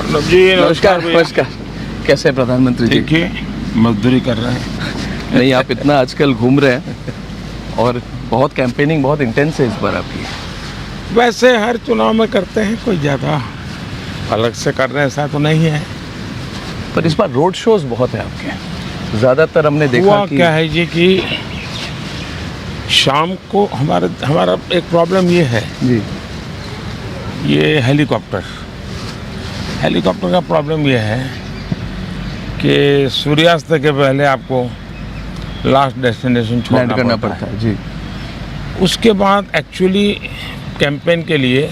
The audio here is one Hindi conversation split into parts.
जी नमस्कार। नमस्कार। कैसे हैं प्रधानमंत्री जी? देखिए, मजदूरी कर रहे हैं। नहीं, आप इतना आजकल घूम रहे हैं और बहुत कैंपेनिंग बहुत इंटेंस है इस बार आपकी। वैसे हर चुनाव में करते हैं, कोई ज़्यादा अलग से कर रहे हैं ऐसा तो नहीं है। पर इस बार रोड शोज बहुत है आपके। ज़्यादातर हमने देखा हुआ कि क्या है जी कि शाम को हमारा एक प्रॉब्लम ये है, जी ये हेलीकॉप्टर का प्रॉब्लम ये है कि सूर्यास्त के पहले आपको लास्ट डेस्टिनेशन लैंड छोड़ना करना पड़ता पड़ता है जी। है। उसके बाद एक्चुअली कैंपेन के लिए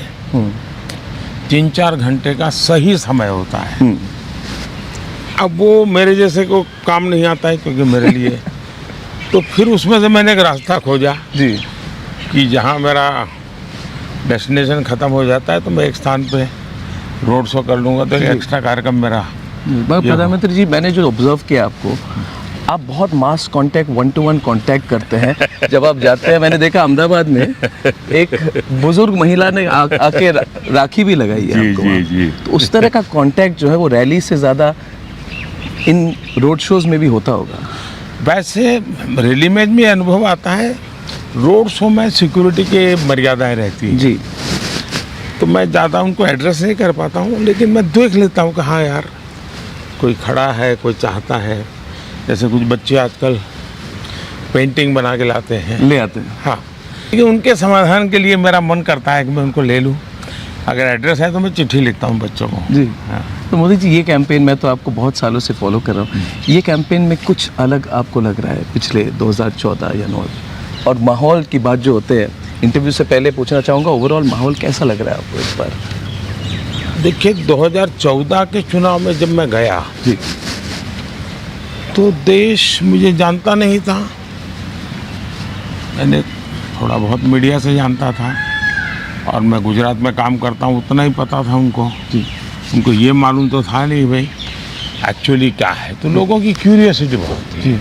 3-4 घंटे का सही समय होता है। अब वो मेरे जैसे को काम नहीं आता है क्योंकि मेरे लिए तो फिर उसमें से मैंने एक रास्ता खोजा जी कि जहाँ मेरा डेस्टिनेशन ख़त्म हो जाता है तो मैं एक स्थान पे रोड शो कर लूँगा, तो एक एक्स्ट्रा कार्यक्रम मेरा। प्रधानमंत्री जी, मैंने जो ऑब्जर्व किया आपको, आप बहुत मास कांटेक्ट 1-to-1 कांटेक्ट करते हैं जब आप जाते हैं। मैंने देखा अहमदाबाद में एक बुजुर्ग महिला ने आके राखी भी लगाई है आपको वहाँ। जी। तो उस तरह का कांटेक्ट जो है वो रैली से ज़्यादा इन रोड शोज में भी होता होगा। वैसे रैली में भी अनुभव आता है, रोड शो में सिक्योरिटी के मर्यादाएं रहती हैं जी तो मैं ज़्यादा उनको एड्रेस नहीं कर पाता हूँ, लेकिन मैं देख लेता हूँ कि हाँ यार कोई खड़ा है, कोई चाहता है। जैसे कुछ बच्चे आजकल पेंटिंग बना के लाते हैं, ले आते हैं। हाँ, लेकिन उनके समाधान के लिए मेरा मन करता है कि मैं उनको ले लूँ। अगर एड्रेस है तो मैं चिट्ठी लिखता हूँ बच्चों को। जी हाँ। तो मोदी जी, ये कैंपेन मैं तो आपको बहुत सालों से फॉलो कर रहा हूँ, ये कैंपेन में कुछ अलग आपको लग रहा है पिछले 2014 या 9? और माहौल की बात जो होते हैं, इंटरव्यू से पहले पूछना चाहूँगा, ओवरऑल माहौल कैसा लग रहा है आपको इस बार? देखिए, 2014 के चुनाव में जब मैं गया जी तो देश मुझे जानता नहीं था। मैंने थोड़ा बहुत मीडिया से जानता था और मैं गुजरात में काम करता हूँ, उतना ही पता था उनको। जी उनको ये मालूम तो था नहीं भाई एक्चुअली क्या है, तो लोगों की क्यूरियोसिटी बहुत थी। जी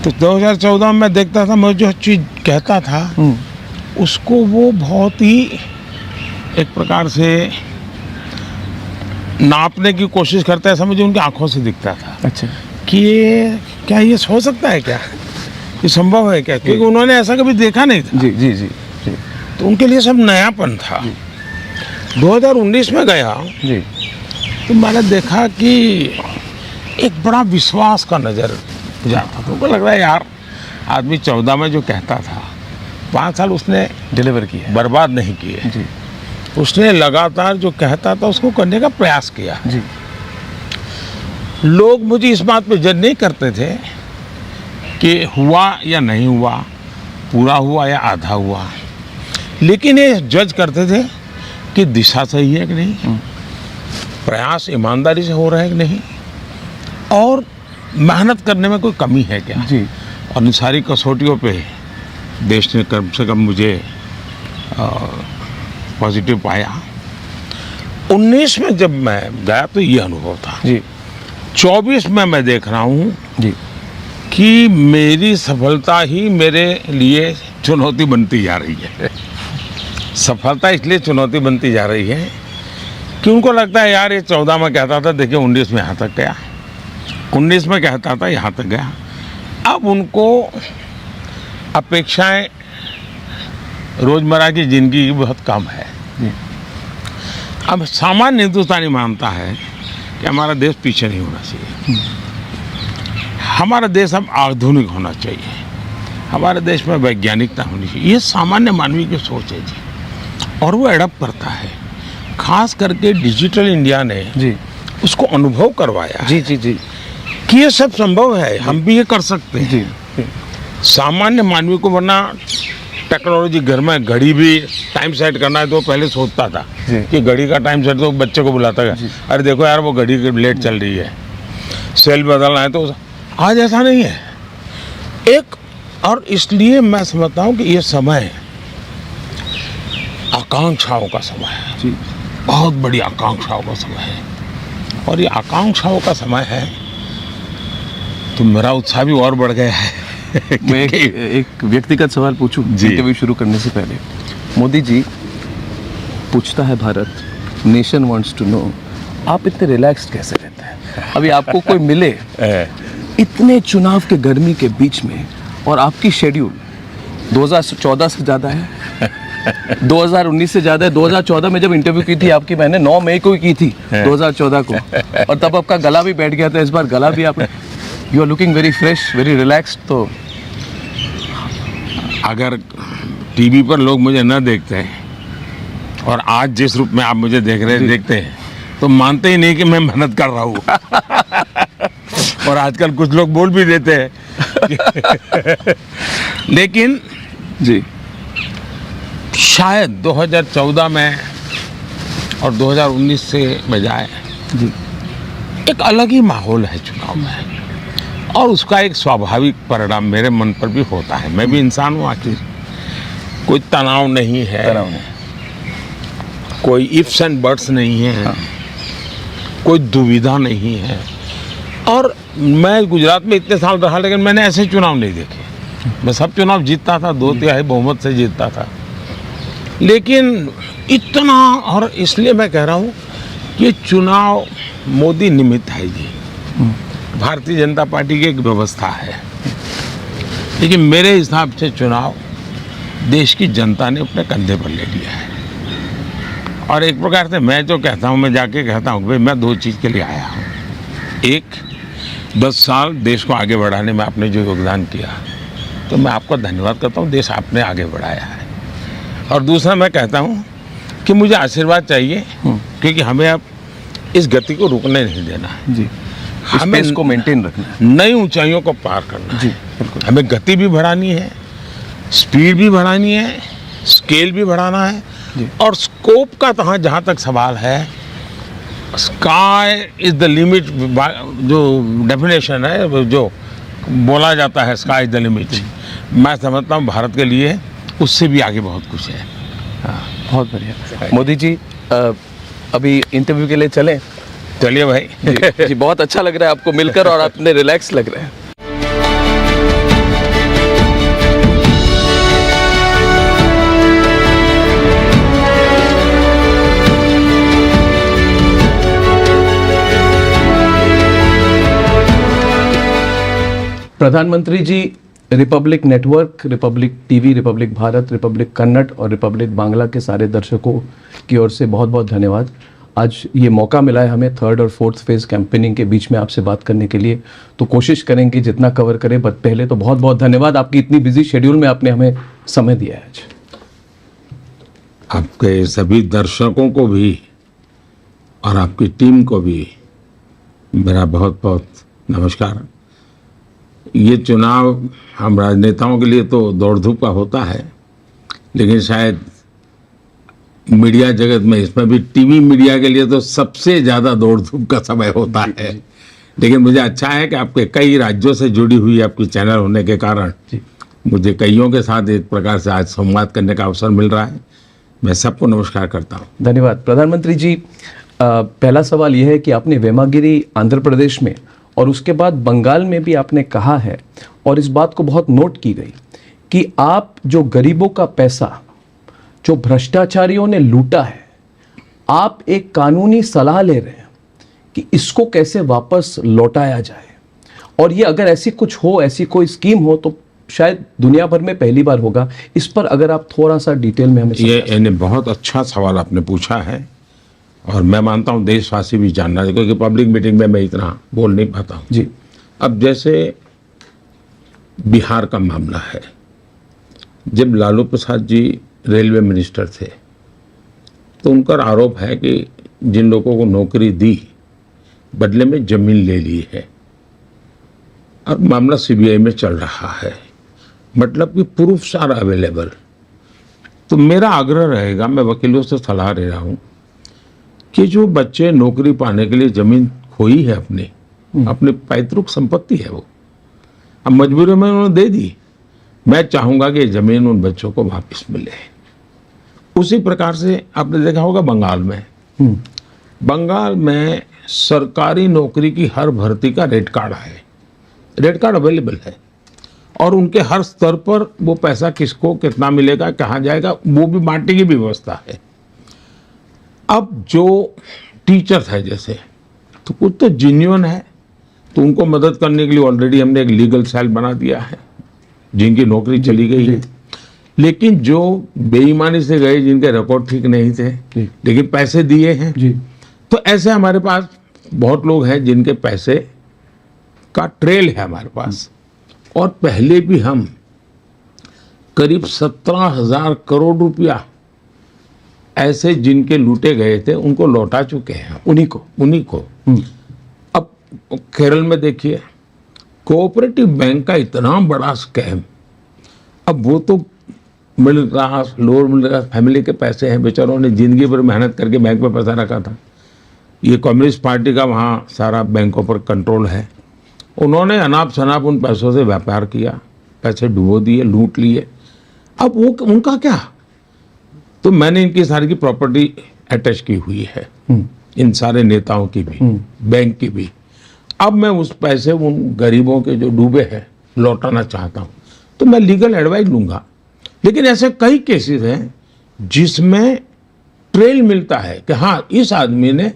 तो 2014 में मैं देखता था, मैं जो चीज़ कहता था उसको वो बहुत ही एक प्रकार से नापने की कोशिश करता है, ऐसा मुझे उनकी आंखों से दिखता था। अच्छा कि ये क्या, ये हो सकता है क्या, ये संभव है क्या, क्योंकि उन्होंने ऐसा कभी देखा नहीं था। जी जी जी जी तो उनके लिए सब नयापन था। 2019 में गया जी तो मैंने देखा कि एक बड़ा विश्वास का नज़र जाता था। उनको लग रहा है यार, आदमी 14 में जो कहता था 5 साल उसने डिलीवर किया। बर्बाद नहीं किए। जी उसने लगातार जो कहता था उसको करने का प्रयास किया। जी लोग मुझे इस बात पे जज नहीं करते थे कि हुआ या नहीं हुआ, पूरा हुआ या आधा हुआ, लेकिन ये जज करते थे कि दिशा सही है कि नहीं, प्रयास ईमानदारी से हो रहा है कि नहीं, और मेहनत करने में कोई कमी है क्या। जी और इन सारी कसौटियों पे देश ने कम से कम मुझे पॉजिटिव पाया। 19 में जब मैं गया तो ये अनुभव था। जी 24 में मैं देख रहा हूँ जी कि मेरी सफलता ही मेरे लिए चुनौती बनती जा रही है। सफलता इसलिए चुनौती बनती जा रही है कि उनको लगता है यार ये 14 में कहता था, देखिए 19 में यहाँ तक गया, 19 में कहता था यहाँ तक गया। अब उनको अपेक्षाएं रोज़मर्रा की ज़िंदगी की बहुत कम है। अब सामान्य हिंदुस्तानी मानता है कि हमारा देश पीछे नहीं होना चाहिए, हमारा देश अब आधुनिक होना चाहिए, हमारे देश में वैज्ञानिकता होनी चाहिए। ये सामान्य मानवीय की सोच है जी, और वो एडप्ट करता है। खास करके डिजिटल इंडिया ने जी उसको अनुभव करवाया जी जी जी कि ये सब संभव है, हम भी ये कर सकते हैं। जी सामान्य मानवीय को, वरना टेक्नोलॉजी, घर में घड़ी भी टाइम सेट करना है तो पहले सोचता था कि घड़ी का टाइम सेट, तो बच्चे को बुलाता है, अरे देखो यार वो घड़ी लेट चल रही है, सेल बदलना है। तो आज ऐसा नहीं है एक, और इसलिए मैं समझता हूँ कि ये समय आकांक्षाओं का समय है जी बहुत बड़ी आकांक्षाओं का समय है, और ये आकांक्षाओं का समय है तो मेरा उत्साह भी और बढ़ गया है। मैं एक व्यक्तिगत सवाल पूछूं जी। इंटरव्यू शुरू करने से पहले? मोदी जी, पूछता है Bharat nation wants to know, आप इतने रिलैक्स्ड कैसे रहते हैं? अभी आपको कोई मिले इतने चुनाव के गर्मी के बीच में, और आपकी शेड्यूल 2014 से ज़्यादा है, 2019 से ज़्यादा है। 2014 में जब इंटरव्यू की थी आपकी, मैंने 9 मई को ही की थी 2014 को, और तब आपका गला भी बैठ गया था। इस बार गला भी आपने, you are looking very fresh, very relaxed. तो अगर टीवी पर लोग मुझे न देखते हैं और आज जिस रूप में आप मुझे देखते हैं, तो मानते ही नहीं कि मैं मेहनत कर रहा हूँ। और आजकल कुछ लोग बोल भी देते हैं। लेकिन जी, शायद 2014 में और 2019 से बजाय जी, एक अलग ही माहौल है चुनाव में, और उसका एक स्वाभाविक परिणाम मेरे मन पर भी होता है। मैं भी इंसान हूँ, आखिर कोई तनाव नहीं है, तनाव नहीं, कोई इफ्स एंड बट्स नहीं है, हाँ। कोई दुविधा नहीं है। और मैं गुजरात में इतने साल रहा, लेकिन मैंने ऐसे चुनाव नहीं देखे। मैं सब चुनाव जीतता था, 2/3 बहुमत से जीतता था, लेकिन इतना, और इसलिए मैं कह रहा हूँ कि चुनाव मोदी निमित्त है जी, भारतीय जनता पार्टी की एक व्यवस्था है। लेकिन मेरे हिसाब से चुनाव देश की जनता ने अपने कंधे पर ले लिया है। और एक प्रकार से मैं जो कहता हूँ, मैं जाके कहता हूँ भाई मैं 2 चीज़ के लिए आया हूँ। एक, 10 साल देश को आगे बढ़ाने में आपने जो योगदान किया, तो मैं आपका धन्यवाद करता हूँ, देश आपने आगे बढ़ाया है। और दूसरा मैं कहता हूँ कि मुझे आशीर्वाद चाहिए, क्योंकि हमें अब इस गति को रुकने नहीं देना है जी, हमें इसको मेंटेन रखना है। नई ऊंचाइयों को पार करना जी, है। बिल्कुल। हमें गति भी बढ़ानी है, स्पीड भी बढ़ानी है, स्केल भी बढ़ाना है, और स्कोप का तो जहाँ तक सवाल है, स्काई इज द लिमिट, जो डेफिनेशन है, जो बोला जाता है स्काई इज द लिमिट, मैं समझता हूँ भारत के लिए उससे भी आगे बहुत कुछ है। हाँ, बहुत बढ़िया। मोदी जी, अभी इंटरव्यू के लिए चलें? चलिए भाई। जी, बहुत अच्छा लग रहा है आपको मिलकर, और आपने रिलैक्स लग रहे हैं। प्रधानमंत्री ji, republic network, republic TV, republic Bharat, republic Kannada और रिपब्लिक बांग्ला के सारे दर्शकों की ओर से बहुत बहुत धन्यवाद। आज ये मौका मिला है हमें 3rd और 4th फेज़ कैंपेनिंग के बीच में आपसे बात करने के लिए, तो कोशिश करेंगे जितना कवर करें। बट पहले तो बहुत बहुत धन्यवाद, आपकी इतनी बिजी शेड्यूल में आपने हमें समय दिया है आज। आपके सभी दर्शकों को भी और आपकी टीम को भी मेरा बहुत बहुत नमस्कार। ये चुनाव हम राजनेताओं के लिए तो दौड़ धूप का होता है, लेकिन शायद मीडिया जगत में, इसमें भी टीवी मीडिया के लिए तो सबसे ज़्यादा दौड़ धूप का समय होता है। लेकिन मुझे अच्छा है कि आपके कई राज्यों से जुड़ी हुई आपकी चैनल होने के कारण मुझे कईयों के साथ एक प्रकार से आज संवाद करने का अवसर मिल रहा है। मैं सबको नमस्कार करता हूँ। धन्यवाद। प्रधानमंत्री जी, पहला सवाल यह है कि आपने वेमागिरी आंध्र प्रदेश में और उसके बाद बंगाल में भी आपने कहा है, और इस बात को बहुत नोट की गई, कि आप जो गरीबों का पैसा जो भ्रष्टाचारियों ने लूटा है, आप एक कानूनी सलाह ले रहे हैं कि इसको कैसे वापस लौटाया जाए। और ये अगर ऐसी कुछ हो, ऐसी कोई स्कीम हो, तो शायद दुनिया भर में पहली बार होगा। इस पर अगर आप थोड़ा सा डिटेल में हमें ये बहुत अच्छा सवाल आपने पूछा है, और मैं मानता हूँ देशवासी भी जानना चाहिए, क्योंकि पब्लिक मीटिंग में मैं इतना बोल नहीं पाता हूँ जी। अब जैसे बिहार का मामला है, जब लालू प्रसाद जी रेलवे मिनिस्टर थे, तो उनका आरोप है कि जिन लोगों को नौकरी दी, बदले में जमीन ले ली है, और मामला सीबीआई में चल रहा है, मतलब कि प्रूफ सारा अवेलेबल। तो मेरा आग्रह रहेगा, मैं वकीलों से सलाह ले रहा हूँ कि जो बच्चे नौकरी पाने के लिए जमीन खोई है, अपनी पैतृक संपत्ति है, वो अब मजबूरी में उन्होंने दे दी, मैं चाहूँगा कि जमीन उन बच्चों को वापस मिले। उसी प्रकार से आपने देखा होगा बंगाल में सरकारी नौकरी की हर भर्ती का रेट कार्ड है, रेट कार्ड अवेलेबल है, और उनके हर स्तर पर वो पैसा किसको कितना मिलेगा, कहाँ जाएगा, वो भी बांटने की व्यवस्था है। अब जो टीचर्स है जैसे, तो कुछ तो जेन्युइन है, तो उनको मदद करने के लिए ऑलरेडी हमने एक लीगल सेल बना दिया है, जिनकी नौकरी चली गई है। लेकिन जो बेईमानी से गए, जिनके रिकॉर्ड ठीक नहीं थे, लेकिन पैसे दिए हैं, तो ऐसे हमारे पास बहुत लोग हैं जिनके पैसे का ट्रेल है हमारे पास। और पहले भी हम करीब 17,000 करोड़ रुपया ऐसे जिनके लूटे गए थे उनको लौटा चुके हैं, उन्हीं को। अब केरल में देखिए, कोऑपरेटिव बैंक का इतना बड़ा स्कैम, अब वो तो middle class, lower middle class family के पैसे हैं, बेचारों ने जिंदगी भर मेहनत करके बैंक में पैसा रखा था। ये कम्युनिस्ट पार्टी का वहाँ सारा बैंकों पर कंट्रोल है। उन्होंने अनाप शनाप उन पैसों से व्यापार किया, पैसे डुबो दिए, लूट लिए। अब वो उनका क्या, तो मैंने इनकी सारी की प्रॉपर्टी अटैच की हुई है, इन सारे नेताओं की भी, बैंक की भी। अब मैं उस पैसे उन गरीबों के जो डूबे हैं लौटाना चाहता हूँ, तो मैं लीगल एडवाइस लूँगा। लेकिन ऐसे कई केसेस हैं जिसमें ट्रेल मिलता है कि हाँ, इस आदमी ने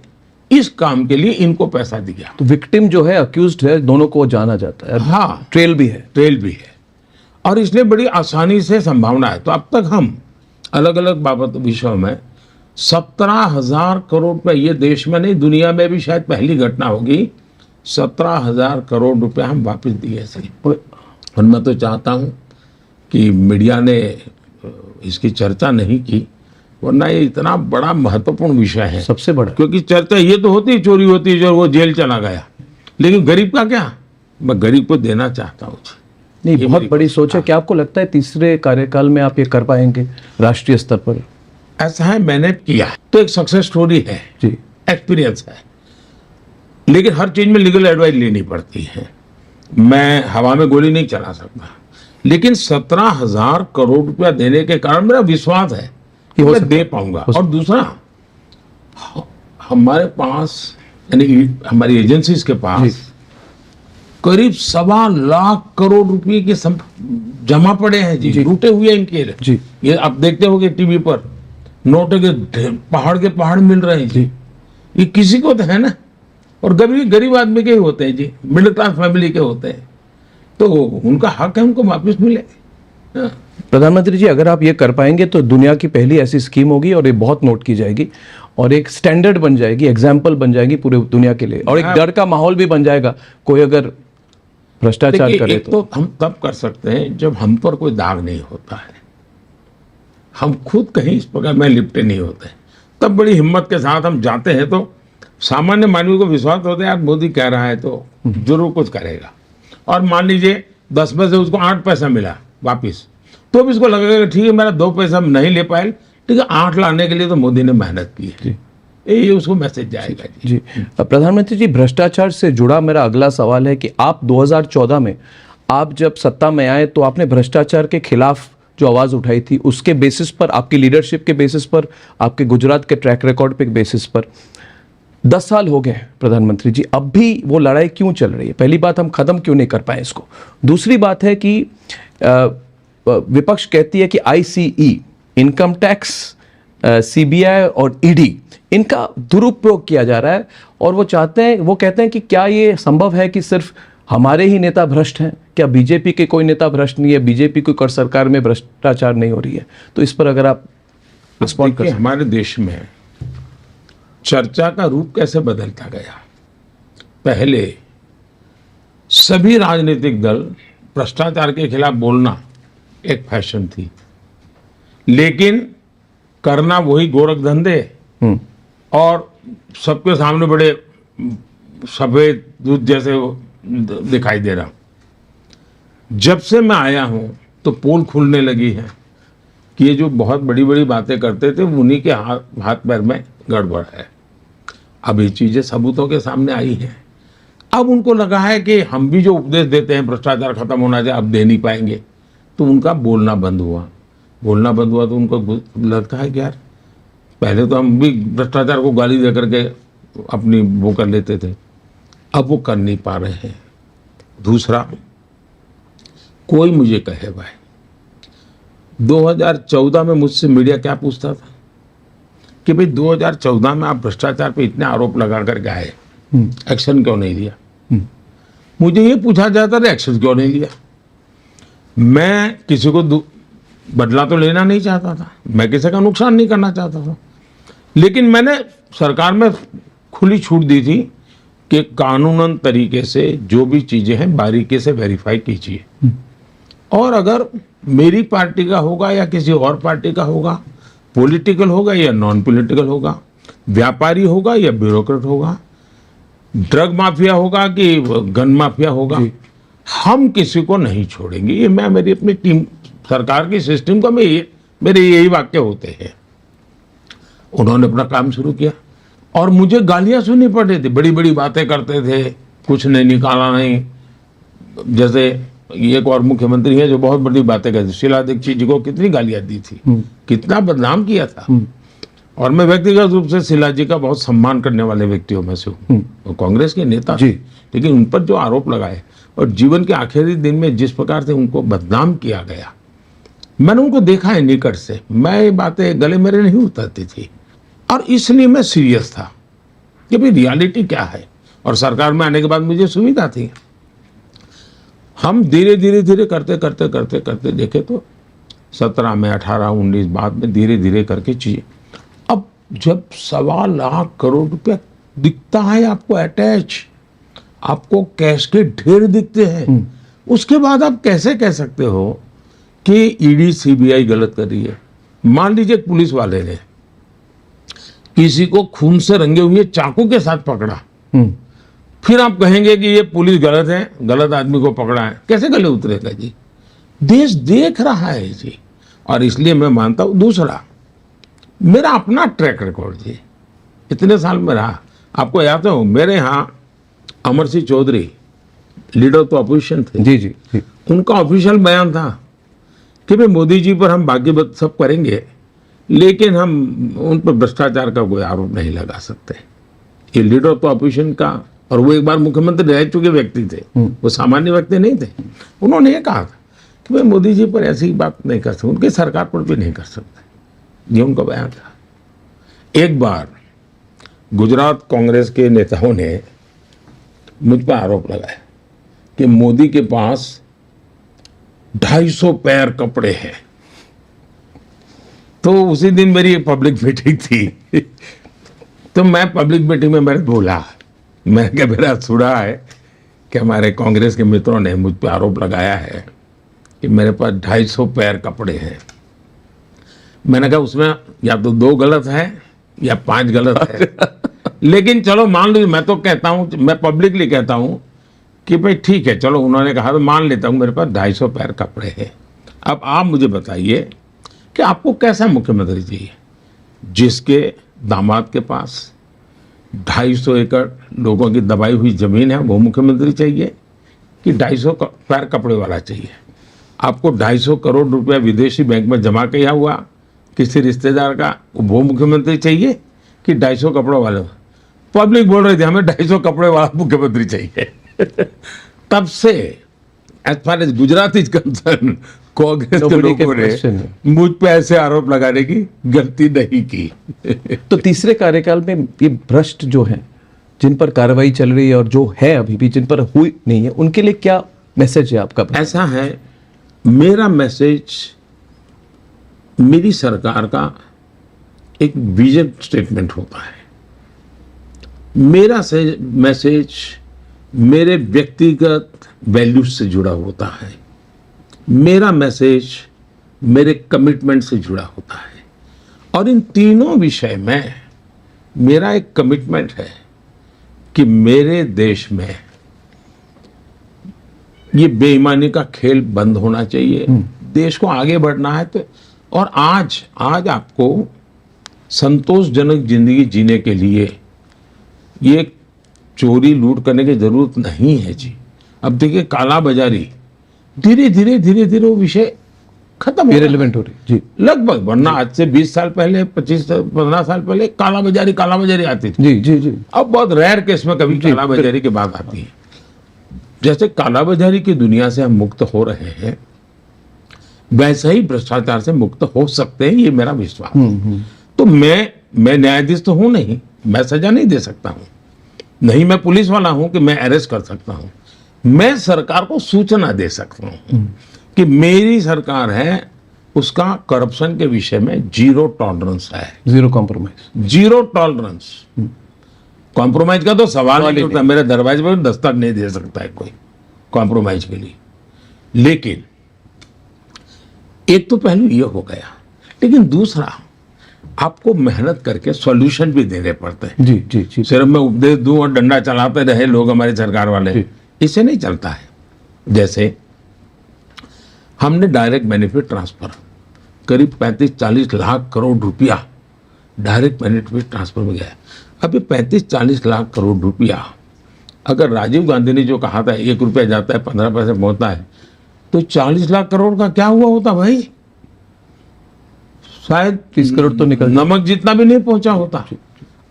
इस काम के लिए इनको पैसा दिया। तो विक्टिम जो है, अक्यूज्ड है, दोनों को जाना जाता है। हाँ, ट्रेल भी है। और इसलिए बड़ी आसानी से संभावना है। तो अब तक हम अलग अलग बाबत विषयों में 17,000 करोड़ रुपये, ये देश में नहीं दुनिया में भी शायद पहली घटना होगी, 17,000 करोड़ रुपये हम वापस दिए थे। और मैं तो चाहता हूँ कि मीडिया ने इसकी चर्चा नहीं की, वरना ये इतना बड़ा महत्वपूर्ण विषय है, सबसे बड़ा। क्योंकि चर्चा ये तो होती है, चोरी होती है जो वो जेल चला गया, लेकिन गरीब का क्या, मैं गरीब को देना चाहता हूँ। नहीं, बहुत बड़ी सोच है। क्या आपको लगता है तीसरे कार्यकाल में आप ये कर पाएंगे राष्ट्रीय स्तर पर? ऐसा है, मैंने किया तो एक सक्सेस स्टोरी है जी, एक्सपीरियंस है, लेकिन हर चीज में लीगल एडवाइस लेनी पड़ती है। मैं हवा में गोली नहीं चला सकता, लेकिन 17,000 करोड़ रुपया देने के कारण मेरा विश्वास है कि मैं दे पाऊंगा। और दूसरा, हमारे पास यानी हमारी एजेंसीज के पास करीब 1.25 लाख रुपए के जमा पड़े हैं जी, लूटे हुए इनके जी। ये आप देखते होंगे टीवी पर, नोटों के पहाड़ मिल रहे हैं जी। ये किसी को तो है ना, और गरीब आदमी के ही होते हैं जी, मिडिल क्लास फैमिली के होते हैं, तो उनका हक है, उनको वापस मिले। हाँ। प्रधानमंत्री जी, अगर आप ये कर पाएंगे तो दुनिया की पहली ऐसी स्कीम होगी और ये बहुत नोट की जाएगी और एक स्टैंडर्ड बन जाएगी, एग्जाम्पल बन जाएगी पूरे दुनिया के लिए, और एक डर का माहौल भी बन जाएगा कोई अगर भ्रष्टाचार करे तो हम तब कर सकते हैं जब हम पर कोई दाग नहीं होता है, हम खुद कहीं इस प्रकार में लिपटे नहीं होते, तब बड़ी हिम्मत के साथ हम जाते हैं। तो सामान्य मानवी को विश्वास होता है, यार मोदी कह रहा है तो जरूर कुछ करेगा। और मान लीजिए 10 में से उसको 8 पैसा मिला वापिस, तो भी इसको लगेगा ठीक है, मेरा 2 पैसा नहीं ले पाए, ठीक है, 8 लाने के लिए तो मोदी ने मेहनत की है, ये उसको मैसेज जाएगा जी। प्रधानमंत्री जी, भ्रष्टाचार से जुड़ा मेरा अगला सवाल है कि आप 2014 में आप जब सत्ता में आए तो आपने भ्रष्टाचार के खिलाफ जो आवाज़ उठाई थी, उसके बेसिस पर, आपकी लीडरशिप के बेसिस पर, आपके गुजरात के ट्रैक रिकॉर्ड पे बेसिस पर 10 साल हो गए प्रधानमंत्री जी, अब भी वो लड़ाई क्यों चल रही है? पहली बात, हम ख़त्म क्यों नहीं कर पाए इसको? दूसरी बात है कि विपक्ष कहती है कि ICE, इनकम टैक्स, CBI और ED, इनका दुरुपयोग किया जा रहा है, और वो कहते हैं कि क्या ये संभव है कि सिर्फ हमारे ही नेता भ्रष्ट हैं? क्या बीजेपी के कोई नेता भ्रष्ट नहीं है? बीजेपी की कर सरकार में भ्रष्टाचार नहीं हो रही है? तो इस पर अगर आप रिस्पॉन्ड करें। हमारे देश में चर्चा का रूप कैसे बदलता गया। पहले सभी राजनीतिक दल भ्रष्टाचार के खिलाफ बोलना एक फैशन थी, लेकिन करना वही गोरख धंधे और सबके सामने बड़े सफेद दूध जैसे दिखाई दे रहा। जब से मैं आया हूं तो पोल खुलने लगी है कि ये जो बहुत बड़ी बड़ी बातें करते थे उन्हीं के हाथ पैर में गड़बड़ है। अब ये चीजें सबूतों के सामने आई हैं। अब उनको लगा है कि हम भी जो उपदेश देते हैं भ्रष्टाचार खत्म होना चाहिए, अब दे नहीं पाएंगे, तो उनका बोलना बंद हुआ तो उनको लगता है कि यार पहले तो हम भी भ्रष्टाचार को गाली दे करके अपनी वो कर लेते थे, अब वो कर नहीं पा रहे हैं। दूसरा, कोई मुझे कहे भाई 2014 में मुझसे मीडिया क्या पूछता था कि भाई 2014 में आप भ्रष्टाचार पे इतने आरोप लगा करके आए, एक्शन क्यों नहीं लिया? मुझे ये पूछा जाता था एक्शन क्यों नहीं लिया। मैं किसी को बदला तो लेना नहीं चाहता था, मैं किसी का नुकसान नहीं करना चाहता था, लेकिन मैंने सरकार में खुली छूट दी थी कि कानूनन तरीके से जो भी चीजें हैं बारीकी से वेरीफाई कीजिए, और अगर मेरी पार्टी का होगा या किसी और पार्टी का होगा, पॉलिटिकल होगा या नॉन पॉलिटिकल होगा, व्यापारी होगा या ब्यूरोक्रेट होगा, ड्रग माफिया होगा कि गन माफिया होगा, हम किसी को नहीं छोड़ेंगे। ये मैं मेरी अपनी टीम, सरकार की सिस्टम का मेरे यही वाक्य होते हैं। उन्होंने अपना काम शुरू किया और मुझे गालियां सुननी पड़ रही थी, बड़ी बड़ी बातें करते थे, कुछ नहीं निकाला नहीं। जैसे एक और मुख्यमंत्री है जो बहुत बड़ी बातें करते, शीला दीक्षित जी को कितनी गालियां दी थी, कितना बदनाम किया था। और मैं व्यक्तिगत रूप से शीला जी का बहुत सम्मान करने वाले व्यक्तियों में से हूँ, वो कांग्रेस के नेता थे, लेकिन उन पर जो आरोप लगाए और जीवन के आखिरी दिन में जिस प्रकार से उनको बदनाम किया गया, मैंने उनको देखा है निकट से, मैं ये बातें गले मेरे नहीं उतरती थी, और इसलिए मैं सीरियस था कि भाई रियलिटी क्या है। और सरकार में आने के बाद मुझे सुविधा थी। हम धीरे धीरे धीरे करते करते करते करते देखे तो 17 में 18 19 बाद में धीरे धीरे करके चीजें, अब जब 1.25 लाख करोड़ रुपया दिखता है आपको अटैच, आपको कैश के ढेर दिखते हैं, उसके बाद आप कैसे कह सकते हो कि ईडी सीबीआई गलत कर रही है? मान लीजिए पुलिस वाले ने किसी को खून से रंगे हुए चाकू के साथ पकड़ा, फिर आप कहेंगे कि ये पुलिस गलत है, गलत आदमी को पकड़ा है, कैसे गले उतरेगा जी? देश देख रहा है जी। और इसलिए मैं मानता हूं, दूसरा मेरा अपना ट्रैक रिकॉर्ड जी, इतने साल में रहा। आपको याद हो मेरे यहाँ Amar Singh Chaudhary leader of the opposition थे, जी, उनका ऑफिशियल बयान था कि भाई मोदी जी पर हम बाकी बात सब करेंगे, लेकिन हम उन पर भ्रष्टाचार का कोई आरोप नहीं लगा सकते। ये लीडर ऑफ द अपोजिशन का, और वो एक बार मुख्यमंत्री रह चुके व्यक्ति थे, वो सामान्य व्यक्ति नहीं थे। उन्होंने ये कहा था कि भाई मोदी जी पर ऐसी बात नहीं कर सकते, उनकी सरकार पर भी नहीं कर सकते, ये उनका बयान था। एक बार गुजरात कांग्रेस के नेताओं ने मुझ पर आरोप लगाया कि मोदी के पास 250 पैर कपड़े हैं। तो उसी दिन मेरी एक पब्लिक मीटिंग थी तो मैं पब्लिक मीटिंग में मैंने बोला, मैंने कहा मेरा सुना है कि हमारे कांग्रेस के मित्रों ने मुझ पर आरोप लगाया है कि मेरे पास 250 पैर कपड़े हैं। मैंने कहा उसमें या तो 2 गलत है या 5 गलत है, लेकिन चलो मान लो, मैं तो कहता हूँ, मैं पब्लिकली कहता हूँ कि भाई ठीक है, चलो उन्होंने कहा तो मान लेता हूँ मेरे पास 250 पैर कपड़े हैं। अब आप मुझे बताइए कि आपको कैसा मुख्यमंत्री चाहिए, जिसके दामाद के पास 250 एकड़ लोगों की दबाई हुई जमीन है, वो मुख्यमंत्री चाहिए, कि 250 पैर कपड़े वाला चाहिए? आपको 250 करोड़ रुपया विदेशी बैंक में जमा किया हुआ किसी रिश्तेदार का, वो मुख्यमंत्री चाहिए कि 250 कपड़ों वाले? पब्लिक बोल रही थी हमें 250 कपड़े वाला मुख्यमंत्री चाहिए। तब से as far as Gujarat is concern, Congress के लोगों ने मुझ पे ऐसे आरोप लगाने की गलती नहीं की। तो तीसरे कार्यकाल में ये भ्रष्ट जो हैं, जिन पर कार्रवाई चल रही है और जो है अभी भी, जिन पर हुई नहीं है, उनके लिए क्या मैसेज है आपका? ऐसा है, मेरा मैसेज मेरी सरकार का एक विजन स्टेटमेंट होता है। मेरा मैसेज मेरे व्यक्तिगत वैल्यूज से जुड़ा होता है। मेरा मैसेज मेरे कमिटमेंट से जुड़ा होता है। और इन तीनों विषय में मेरा एक कमिटमेंट है कि मेरे देश में ये बेईमानी का खेल बंद होना चाहिए, देश को आगे बढ़ना है। तो और आज आपको संतोषजनक जिंदगी जीने के लिए ये चोरी लूट करने की जरूरत नहीं है जी। अब देखिए काला बाजारी धीरे धीरे वो विषय खत्म इरेलेवेंट हो रही जी, लगभग। वरना आज से 20 साल पहले, 15 साल पहले काला बाजारी आती थी। जी जी जी। अब बहुत रेयर केस में कभी काला बाजारी की बात आती है। जैसे काला बाजारी की दुनिया से हम मुक्त हो रहे हैं, वैसे ही भ्रष्टाचार से मुक्त हो सकते हैं, ये मेरा विश्वास है। तो मैं मैं न्यायाधीश तो हूं नहीं, मैं सजा नहीं दे सकता हूं, नहीं मैं पुलिस वाला हूं कि मैं अरेस्ट कर सकता हूं। मैं सरकार को सूचना दे सकता हूं कि मेरी सरकार है, उसका करप्शन के विषय में जीरो टॉलरेंस है, zero compromise. Zero tolerance. Compromise का तो सवाल नहीं उठता, मेरे दरवाजे पर दस्तक नहीं दे सकता है कोई कॉम्प्रोमाइज के लिए। लेकिन एक तो पहलू ये हो गया, लेकिन दूसरा आपको मेहनत करके सॉल्यूशन भी देने पड़ते हैं। जी जी जी। सिर्फ मैं उपदेश दूं और डंडा चलाते रहे लोग हमारी सरकार वाले, इससे नहीं चलता है। जैसे हमने डायरेक्ट बेनिफिट ट्रांसफर करीब 35-40 लाख करोड़ रुपया डायरेक्ट बेनिफिट ट्रांसफर में गया। अभी 35-40 लाख करोड़ रुपया, अगर राजीव गांधी ने जो कहा था 1 रुपया जाता है 15 पैसे पहुंचता है, तो 40 लाख करोड़ का क्या हुआ होता भाई? शायद 30 करोड़ तो निकल नमक जितना भी नहीं पहुंचा होता।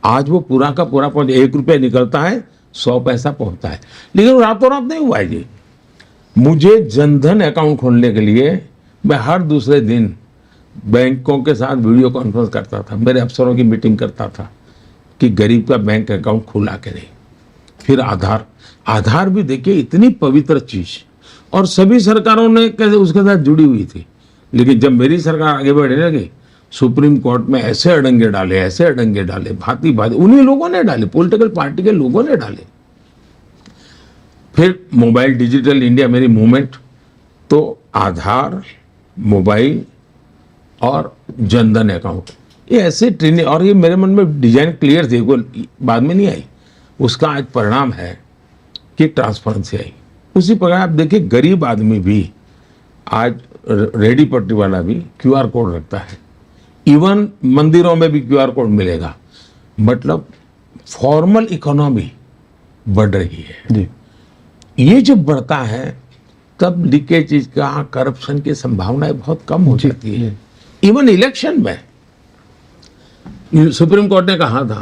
आज वो पूरा का पूरा पहुंच, 1 रुपया निकलता है 100 पैसा पहुंचता है। लेकिन रातों रात नहीं हुआ है जी। मुझे जनधन अकाउंट खोलने के लिए मैं हर दूसरे दिन बैंकों के साथ वीडियो कॉन्फ्रेंस करता था, मेरे अफसरों की मीटिंग करता था कि गरीब का बैंक अकाउंट खुला के नहीं। फिर आधार भी देखिए इतनी पवित्र चीज, और सभी सरकारों ने कैसे उसके साथ जुड़ी हुई थी। लेकिन जब मेरी सरकार आगे बढ़ने लगी, सुप्रीम कोर्ट में ऐसे अड़ंगे डाले, भांति भांति उन्हीं लोगों ने डाले, पॉलिटिकल पार्टी के लोगों ने डाले। फिर मोबाइल डिजिटल इंडिया मेरी मूवमेंट, तो आधार, मोबाइल और जनधन अकाउंट, ये ऐसे ट्रेनिंग, और ये मेरे मन में डिजाइन क्लियर थी, कोई बाद में नहीं आई। उसका आज परिणाम है कि ट्रांसपेरेंसी आई। उसी प्रकार आप देखिए गरीब आदमी भी आज रेडी पट्टी वाला भी क्यूआर कोड रखता है, इवन मंदिरों में भी क्यूआर कोड मिलेगा। मतलब फॉर्मल इकोनॉमी बढ़ रही है जी। ये जब बढ़ता है तब लीकेज का, करप्शन की संभावनाएं बहुत कम हो जाती है। इवन इलेक्शन में सुप्रीम कोर्ट ने कहा था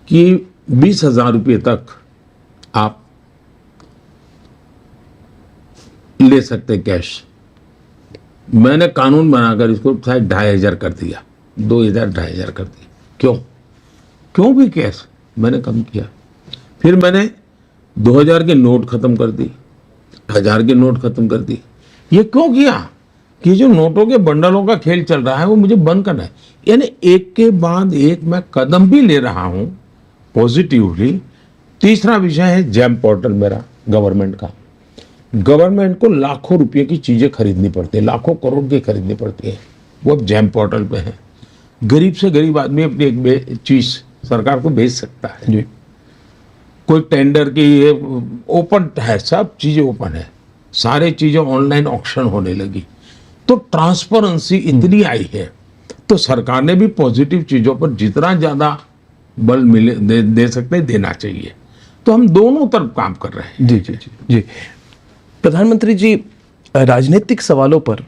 कि 20,000 रुपये तक आप ले सकते कैश। मैंने कानून बनाकर इसको शायद 2,500 कर दिया, 2,000-2,500 कर दिया। क्यों भी कैश मैंने कम किया। फिर मैंने 2,000 के नोट खत्म कर दी, 1,000 के नोट खत्म कर दी। ये क्यों किया कि जो नोटों के बंडलों का खेल चल रहा है वो मुझे बंद करना है। यानी एक के बाद एक मैं कदम भी ले रहा हूं पॉजिटिवली। तीसरा विषय है जैम पोर्टल मेरा गवर्नमेंट का। गवर्नमेंट को लाखों रुपए की चीजें खरीदनी पड़ती है, लाखों करोड़ की खरीदनी पड़ती है, वो अब जैम पोर्टल पे है। गरीब से गरीब आदमी अपनी एक चीज सरकार को भेज सकता है जी। कोई टेंडर की ये ओपन है, सब चीजें ओपन है, सारे चीजें ऑनलाइन ऑक्शन होने लगी, तो ट्रांसपेरेंसी इतनी आई है। तो सरकार ने भी पॉजिटिव चीजों पर जितना ज्यादा बल मिले दे सकते देना चाहिए। तो हम दोनों तरफ काम कर रहे हैं। जी जी जी जी। प्रधानमंत्री जी, राजनीतिक सवालों पर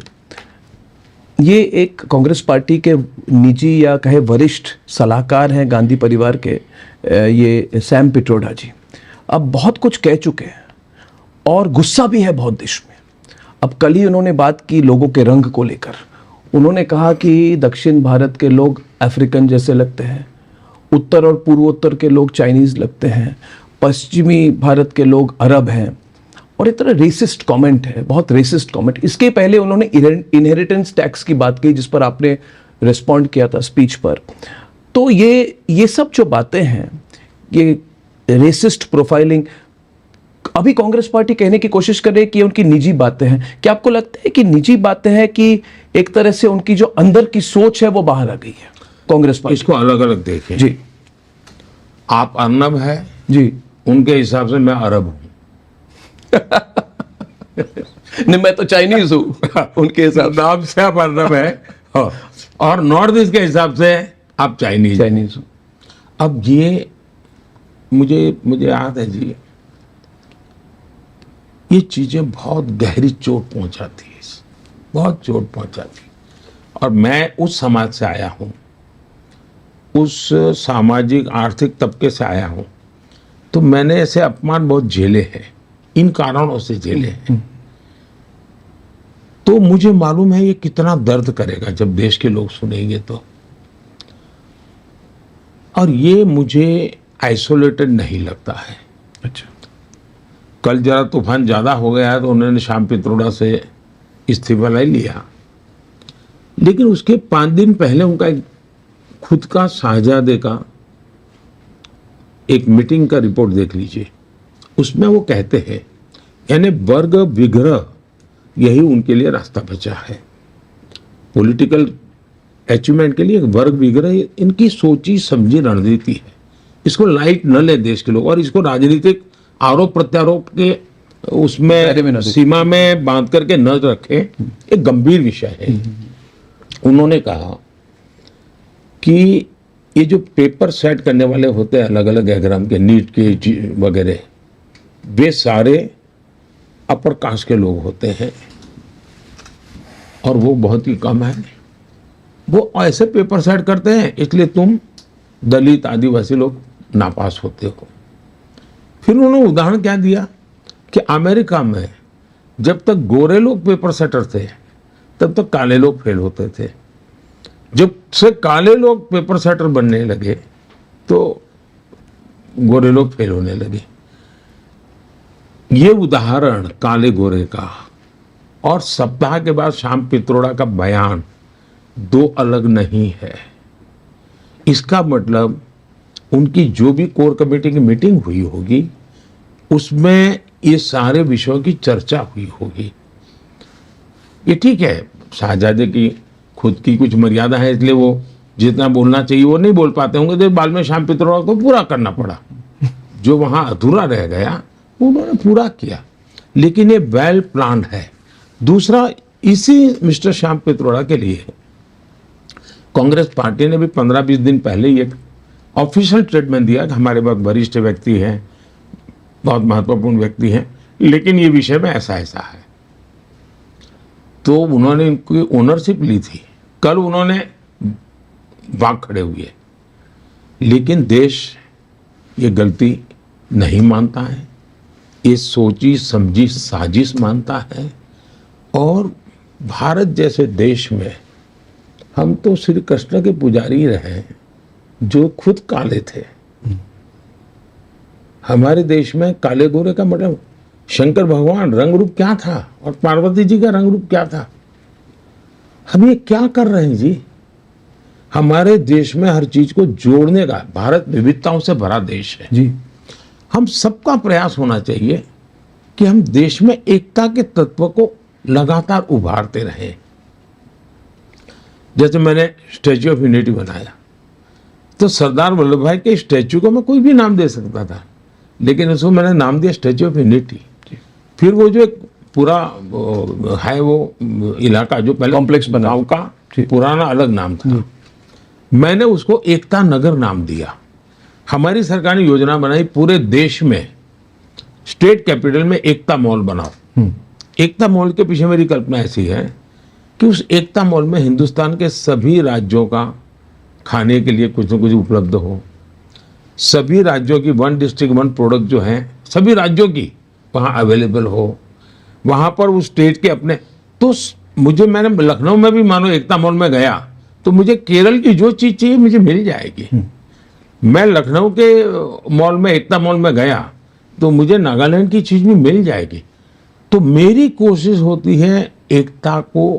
ये एक कांग्रेस पार्टी के निजी या कहे वरिष्ठ सलाहकार हैं गांधी परिवार के, ये सैम पिट्रोडा जी अब बहुत कुछ कह चुके हैं और गुस्सा भी है बहुत देश में। अब कल ही उन्होंने बात की लोगों के रंग को लेकर। उन्होंने कहा कि दक्षिण भारत के लोग अफ्रीकन जैसे लगते हैं, उत्तर और पूर्वोत्तर के लोग चाइनीज़ लगते हैं, पश्चिमी भारत के लोग अरब हैं, और एक तरह रेसिस्ट कमेंट है, बहुत रेसिस्ट कमेंट। इसके पहले उन्होंने इनहेरिटेंस टैक्स की बात की जिस पर आपने रिस्पॉन्ड किया था स्पीच पर। तो ये सब जो बातें हैं, ये रेसिस्ट प्रोफाइलिंग, अभी कांग्रेस पार्टी कहने की कोशिश कर रही है कि उनकी निजी बातें हैं। क्या आपको लगता है कि निजी बातें हैं कि एक तरह से उनकी जो अंदर की सोच है वो बाहर आ गई है कांग्रेस पार्टी? इसको अलग अलग देखें जी। आप अर्नब है जी, उनके हिसाब से मैं अरब हूं। नहीं, मैं तो चाइनीज हूं उनके हिसाब से। नाम से आप अर्नब है और नॉर्थ ईस्ट के हिसाब से आप चाइनीज हूं। अब ये मुझे याद है जी, ये चीजें बहुत गहरी चोट पहुंचाती है, बहुत चोट पहुंचाती। और मैं उस समाज से आया हूं, उस सामाजिक आर्थिक तबके से आया हूं, तो मैंने ऐसे अपमान बहुत झेले हैं, इन कारणों से झेले हैं। तो मुझे मालूम है ये कितना दर्द करेगा जब देश के लोग सुनेंगे। तो और ये मुझे आइसोलेटेड नहीं लगता है। अच्छा। कल जरा तूफान ज़्यादा हो गया है तो उन्होंने श्याम पित्रोड़ा से इस्तीफा ले लिया, लेकिन उसके 5 दिन पहले उनका एक खुद का शाहजादे का एक मीटिंग का रिपोर्ट देख लीजिए। उसमें वो कहते हैं यानी वर्ग विग्रह यही उनके लिए रास्ता बचा है। पॉलिटिकल अचीवमेंट के लिए वर्ग विग्रह इनकी सोची समझी रणनीति है। इसको लाइट न ले देश के लोग और इसको राजनीतिक आरोप प्रत्यारोप के दायरे में उसमें न देखें। सीमा में बांध करके न रखें। एक गंभीर विषय है। उन्होंने कहा कि ये जो पेपर सेट करने वाले होते हैं अलग अलग एग्जाम के, नीट के वगैरह, वे सारे अपर कास्ट के लोग होते हैं और वो बहुत ही कम है। वो ऐसे पेपर सेट करते हैं इसलिए तुम दलित आदिवासी लोग नापास होते हो। फिर उन्होंने उदाहरण क्या दिया कि अमेरिका में जब तक गोरे लोग पेपर सेटर थे तब तक काले लोग फेल होते थे। जब से काले लोग पेपर सेटर बनने लगे तो गोरे लोग फेल होने लगे। ये उदाहरण काले गोरे का और सप्ताह के बाद श्याम पित्रोड़ा का बयान दो अलग नहीं है। इसका मतलब उनकी जो भी कोर कमेटी की मीटिंग हुई होगी उसमें ये सारे विषयों की चर्चा हुई होगी। ये ठीक है, शाहजादे की खुद की कुछ मर्यादा है इसलिए वो जितना बोलना चाहिए वो नहीं बोल पाते होंगे, तो बाद में श्याम पित्रोड़ा को पूरा करना पड़ा। जो वहाँ अधूरा रह गया उन्होंने पूरा किया, लेकिन ये वेल प्लान्ड है। दूसरा, इसी मिस्टर श्याम पित्रोड़ा के लिए कांग्रेस पार्टी ने भी 15-20 दिन पहले ही एक ऑफिशियल स्टेटमेंट दिया कि हमारे पास वरिष्ठ व्यक्ति हैं, बहुत महत्वपूर्ण व्यक्ति हैं, लेकिन ये विषय में ऐसा ऐसा है। तो उन्होंने इनकी ओनरशिप ली थी। कल उन्होंने वाक खड़े हुए, लेकिन देश ये गलती नहीं मानता है, ये सोची समझी साजिश मानता है। और भारत जैसे देश में हम तो श्री कृष्ण के पुजारी रहे जो खुद काले थे। हमारे देश में काले गोरे का मतलब शंकर भगवान रंग रूप क्या था और पार्वती जी का रंग रूप क्या था। हम ये क्या कर रहे हैं जी। हमारे देश में हर चीज को जोड़ने का, भारत विविधताओं से भरा देश है जी। हम सबका प्रयास होना चाहिए कि हम देश में एकता के तत्व को लगातार उभारते रहें। जैसे मैंने स्टैच्यू ऑफ यूनिटी बनाया तो सरदार वल्लभ भाई के स्टैच्यू को मैं कोई भी नाम दे सकता था, लेकिन उसको मैंने नाम दिया स्टैच्यू ऑफ यूनिटी। फिर वो जो एक पूरा है वो इलाका जो पहले कॉम्प्लेक्स बना गाँव का पुराना अलग नाम था, मैंने उसको एकता नगर नाम दिया। हमारी सरकार ने योजना बनाई पूरे देश में स्टेट कैपिटल में एकता मॉल बनाओ। एकता मॉल के पीछे मेरी कल्पना ऐसी है कि उस एकता मॉल में हिंदुस्तान के सभी राज्यों का खाने के लिए कुछ न कुछ उपलब्ध हो। सभी राज्यों की वन डिस्ट्रिक्ट वन प्रोडक्ट जो है सभी राज्यों की वहाँ अवेलेबल हो। वहाँ पर उस स्टेट के अपने, तो मुझे, मैंने लखनऊ में भी मानो एकता मॉल में गया तो मुझे केरल की जो चीज़ चाहिए मुझे मिल जाएगी। मैं लखनऊ के मॉल में एकता मॉल में गया तो मुझे नागालैंड की चीज़ भी मिल जाएगी। तो मेरी कोशिश होती है एकता को,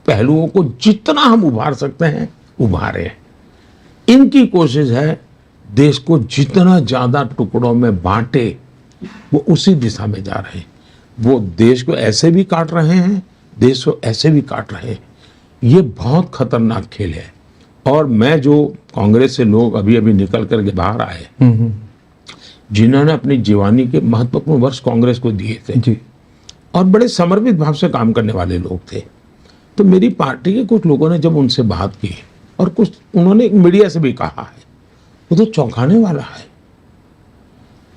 पहलुओं को जितना हम उभार सकते हैं उभारें। इनकी कोशिश है देश को जितना ज़्यादा टुकड़ों में बांटे, वो उसी दिशा में जा रहे हैं। वो देश को ऐसे भी काट रहे हैं, देश को ऐसे भी काट रहे हैं। ये बहुत खतरनाक खेल है। और मैं जो कांग्रेस से लोग अभी अभी निकल करके बाहर आए, जिन्होंने अपनी जवानी के महत्वपूर्ण वर्ष कांग्रेस को दिए थे जी। और बड़े समर्पित भाव से काम करने वाले लोग थे, तो मेरी पार्टी के कुछ लोगों ने जब उनसे बात की और कुछ उन्होंने मीडिया से भी कहा है, वो तो चौंकाने वाला है।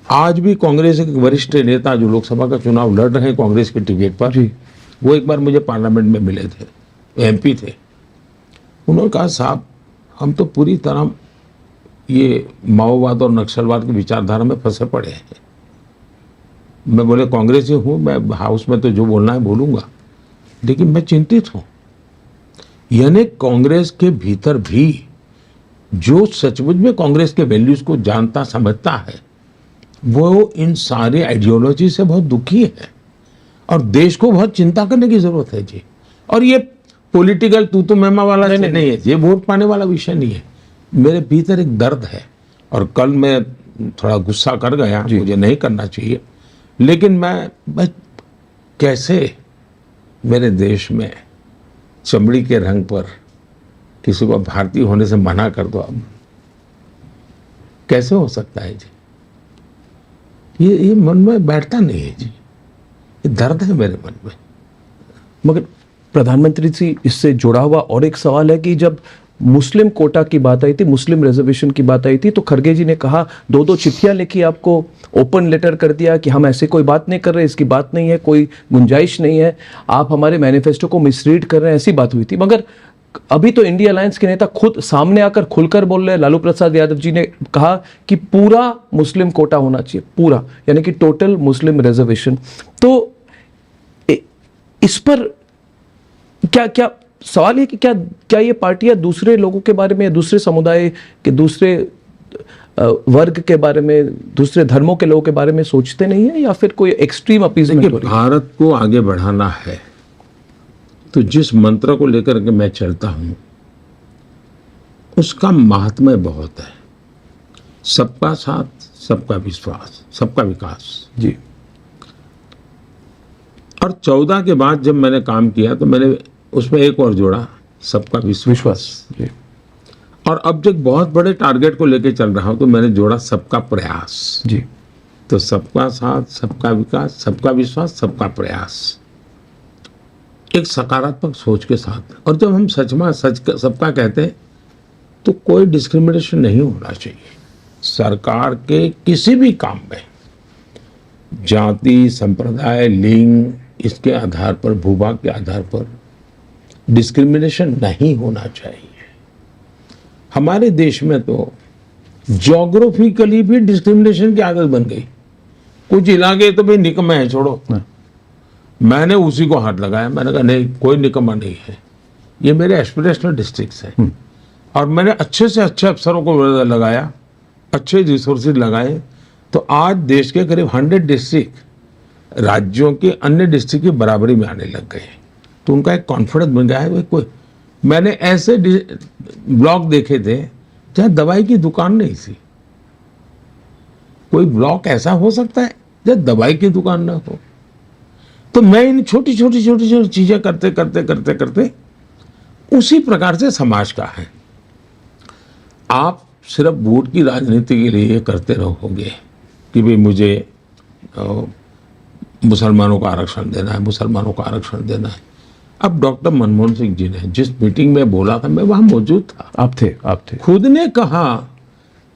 आज भी कांग्रेस के वरिष्ठ नेता जो लोकसभा का चुनाव लड़ रहे हैं कांग्रेस के टिकट पर जी। वो एक बार मुझे पार्लियामेंट में मिले थे, एमपी थे। उन्होंने कहा साहब हम तो पूरी तरह ये माओवाद और नक्सलवाद की विचारधारा में फंसे पड़े हैं। मैं बोले कांग्रेस से हूँ, मैं हाउस में तो जो बोलना है बोलूँगा, लेकिन मैं चिंतित हूँ। यानी कांग्रेस के भीतर भी जो सचमुच में कांग्रेस के वैल्यूज को जानता समझता है वो इन सारे आइडियोलॉजी से बहुत दुखी है और देश को बहुत चिंता करने की जरूरत है जी। और ये पॉलिटिकल तू मैमा वाला नहीं है, ये वोट पाने वाला विषय नहीं है। मेरे भीतर एक दर्द है और कल मैं थोड़ा गुस्सा कर गया, मुझे नहीं करना चाहिए, लेकिन मैं कैसे मेरे देश में चमड़ी के रंग पर किसी को भारतीय होने से मना कर दो, अब कैसे हो सकता है जी? ये मन में बैठता नहीं है जी, ये दर्द है मेरे मन में। मगर प्रधानमंत्री जी, इससे जुड़ा हुआ और एक सवाल है कि जब मुस्लिम कोटा की बात आई थी, मुस्लिम रिजर्वेशन की बात आई थी, तो खड़गे जी ने कहा, दो चिट्ठियां लिखी, आपको ओपन लेटर कर दिया कि हम ऐसे कोई बात नहीं कर रहे, इसकी बात नहीं है, कोई गुंजाइश नहीं है, आप हमारे मैनिफेस्टो को मिसरीड कर रहे हैं, ऐसी बात हुई थी। मगर अभी तो इंडिया अलायंस के नेता खुद सामने आकर खुलकर बोल रहे हैं। लालू प्रसाद यादव जी ने कहा कि पूरा मुस्लिम कोटा होना चाहिए, पूरा, यानी कि टोटल मुस्लिम रिजर्वेशन। तो इस पर क्या सवाल है कि क्या ये पार्टियां दूसरे लोगों के बारे में या दूसरे समुदाय के दूसरे वर्ग के बारे में, दूसरे धर्मों के लोगों के बारे में सोचते नहीं है, या फिर कोई एक्सट्रीम अपीजमेंट हो रही है? भारत को आगे बढ़ाना है तो जिस मंत्र को लेकर के मैं चलता हूं उसका महात्म्य बहुत है। सबका साथ, सबका विश्वास, सबका विकास जी। और 14 के बाद जब मैंने काम किया तो मैंने उसमें एक और जोड़ा, सबका विश्वास जी। और अब जब बहुत बड़े टारगेट को लेकर चल रहा हूं तो मैंने जोड़ा सबका प्रयास जी। तो सबका साथ, सबका विकास, सबका विश्वास, सबका प्रयास, एक सकारात्मक सोच के साथ। और जब हम सबका कहते हैं तो कोई डिस्क्रिमिनेशन नहीं होना चाहिए। सरकार के किसी भी काम में जाति, संप्रदाय, लिंग, इसके आधार पर, भूभाग के आधार पर डिस्क्रिमिनेशन नहीं होना चाहिए। हमारे देश में तो ज्योग्राफिकली भी डिस्क्रिमिनेशन की आदत बन गई। कुछ इलाके तो भाई निकम्मे हैं, छोड़ो, मैंने उसी को हाथ लगाया, मैंने कहा नहीं, कोई निकम्मा नहीं है, ये मेरे एस्पिरेशनल डिस्ट्रिक्ट्स हैं। और मैंने अच्छे से अच्छे अफसरों को लगाया, अच्छे रिसोर्सेज लगाए, तो आज देश के करीब 100 डिस्ट्रिक्ट राज्यों के अन्य डिस्ट्रिक्ट की बराबरी में आने लग गए। तो उनका एक कॉन्फिडेंस बन गया है। कोई, मैंने ऐसे ब्लॉक देखे थे जहाँ दवाई की दुकान नहीं थी। कोई ब्लॉक ऐसा हो सकता है जहाँ दवाई की दुकान ना हो? तो मैं इन छोटी छोटी चीजें करते उसी प्रकार से समाज का है। आप सिर्फ वोट की राजनीति के लिए करते रहोगे कि भाई मुझे मुसलमानों को आरक्षण देना है, मुसलमानों को आरक्षण देना है। अब डॉक्टर मनमोहन सिंह जी ने जिस मीटिंग में बोला था, मैं वहां मौजूद था। आप थे। खुद ने कहा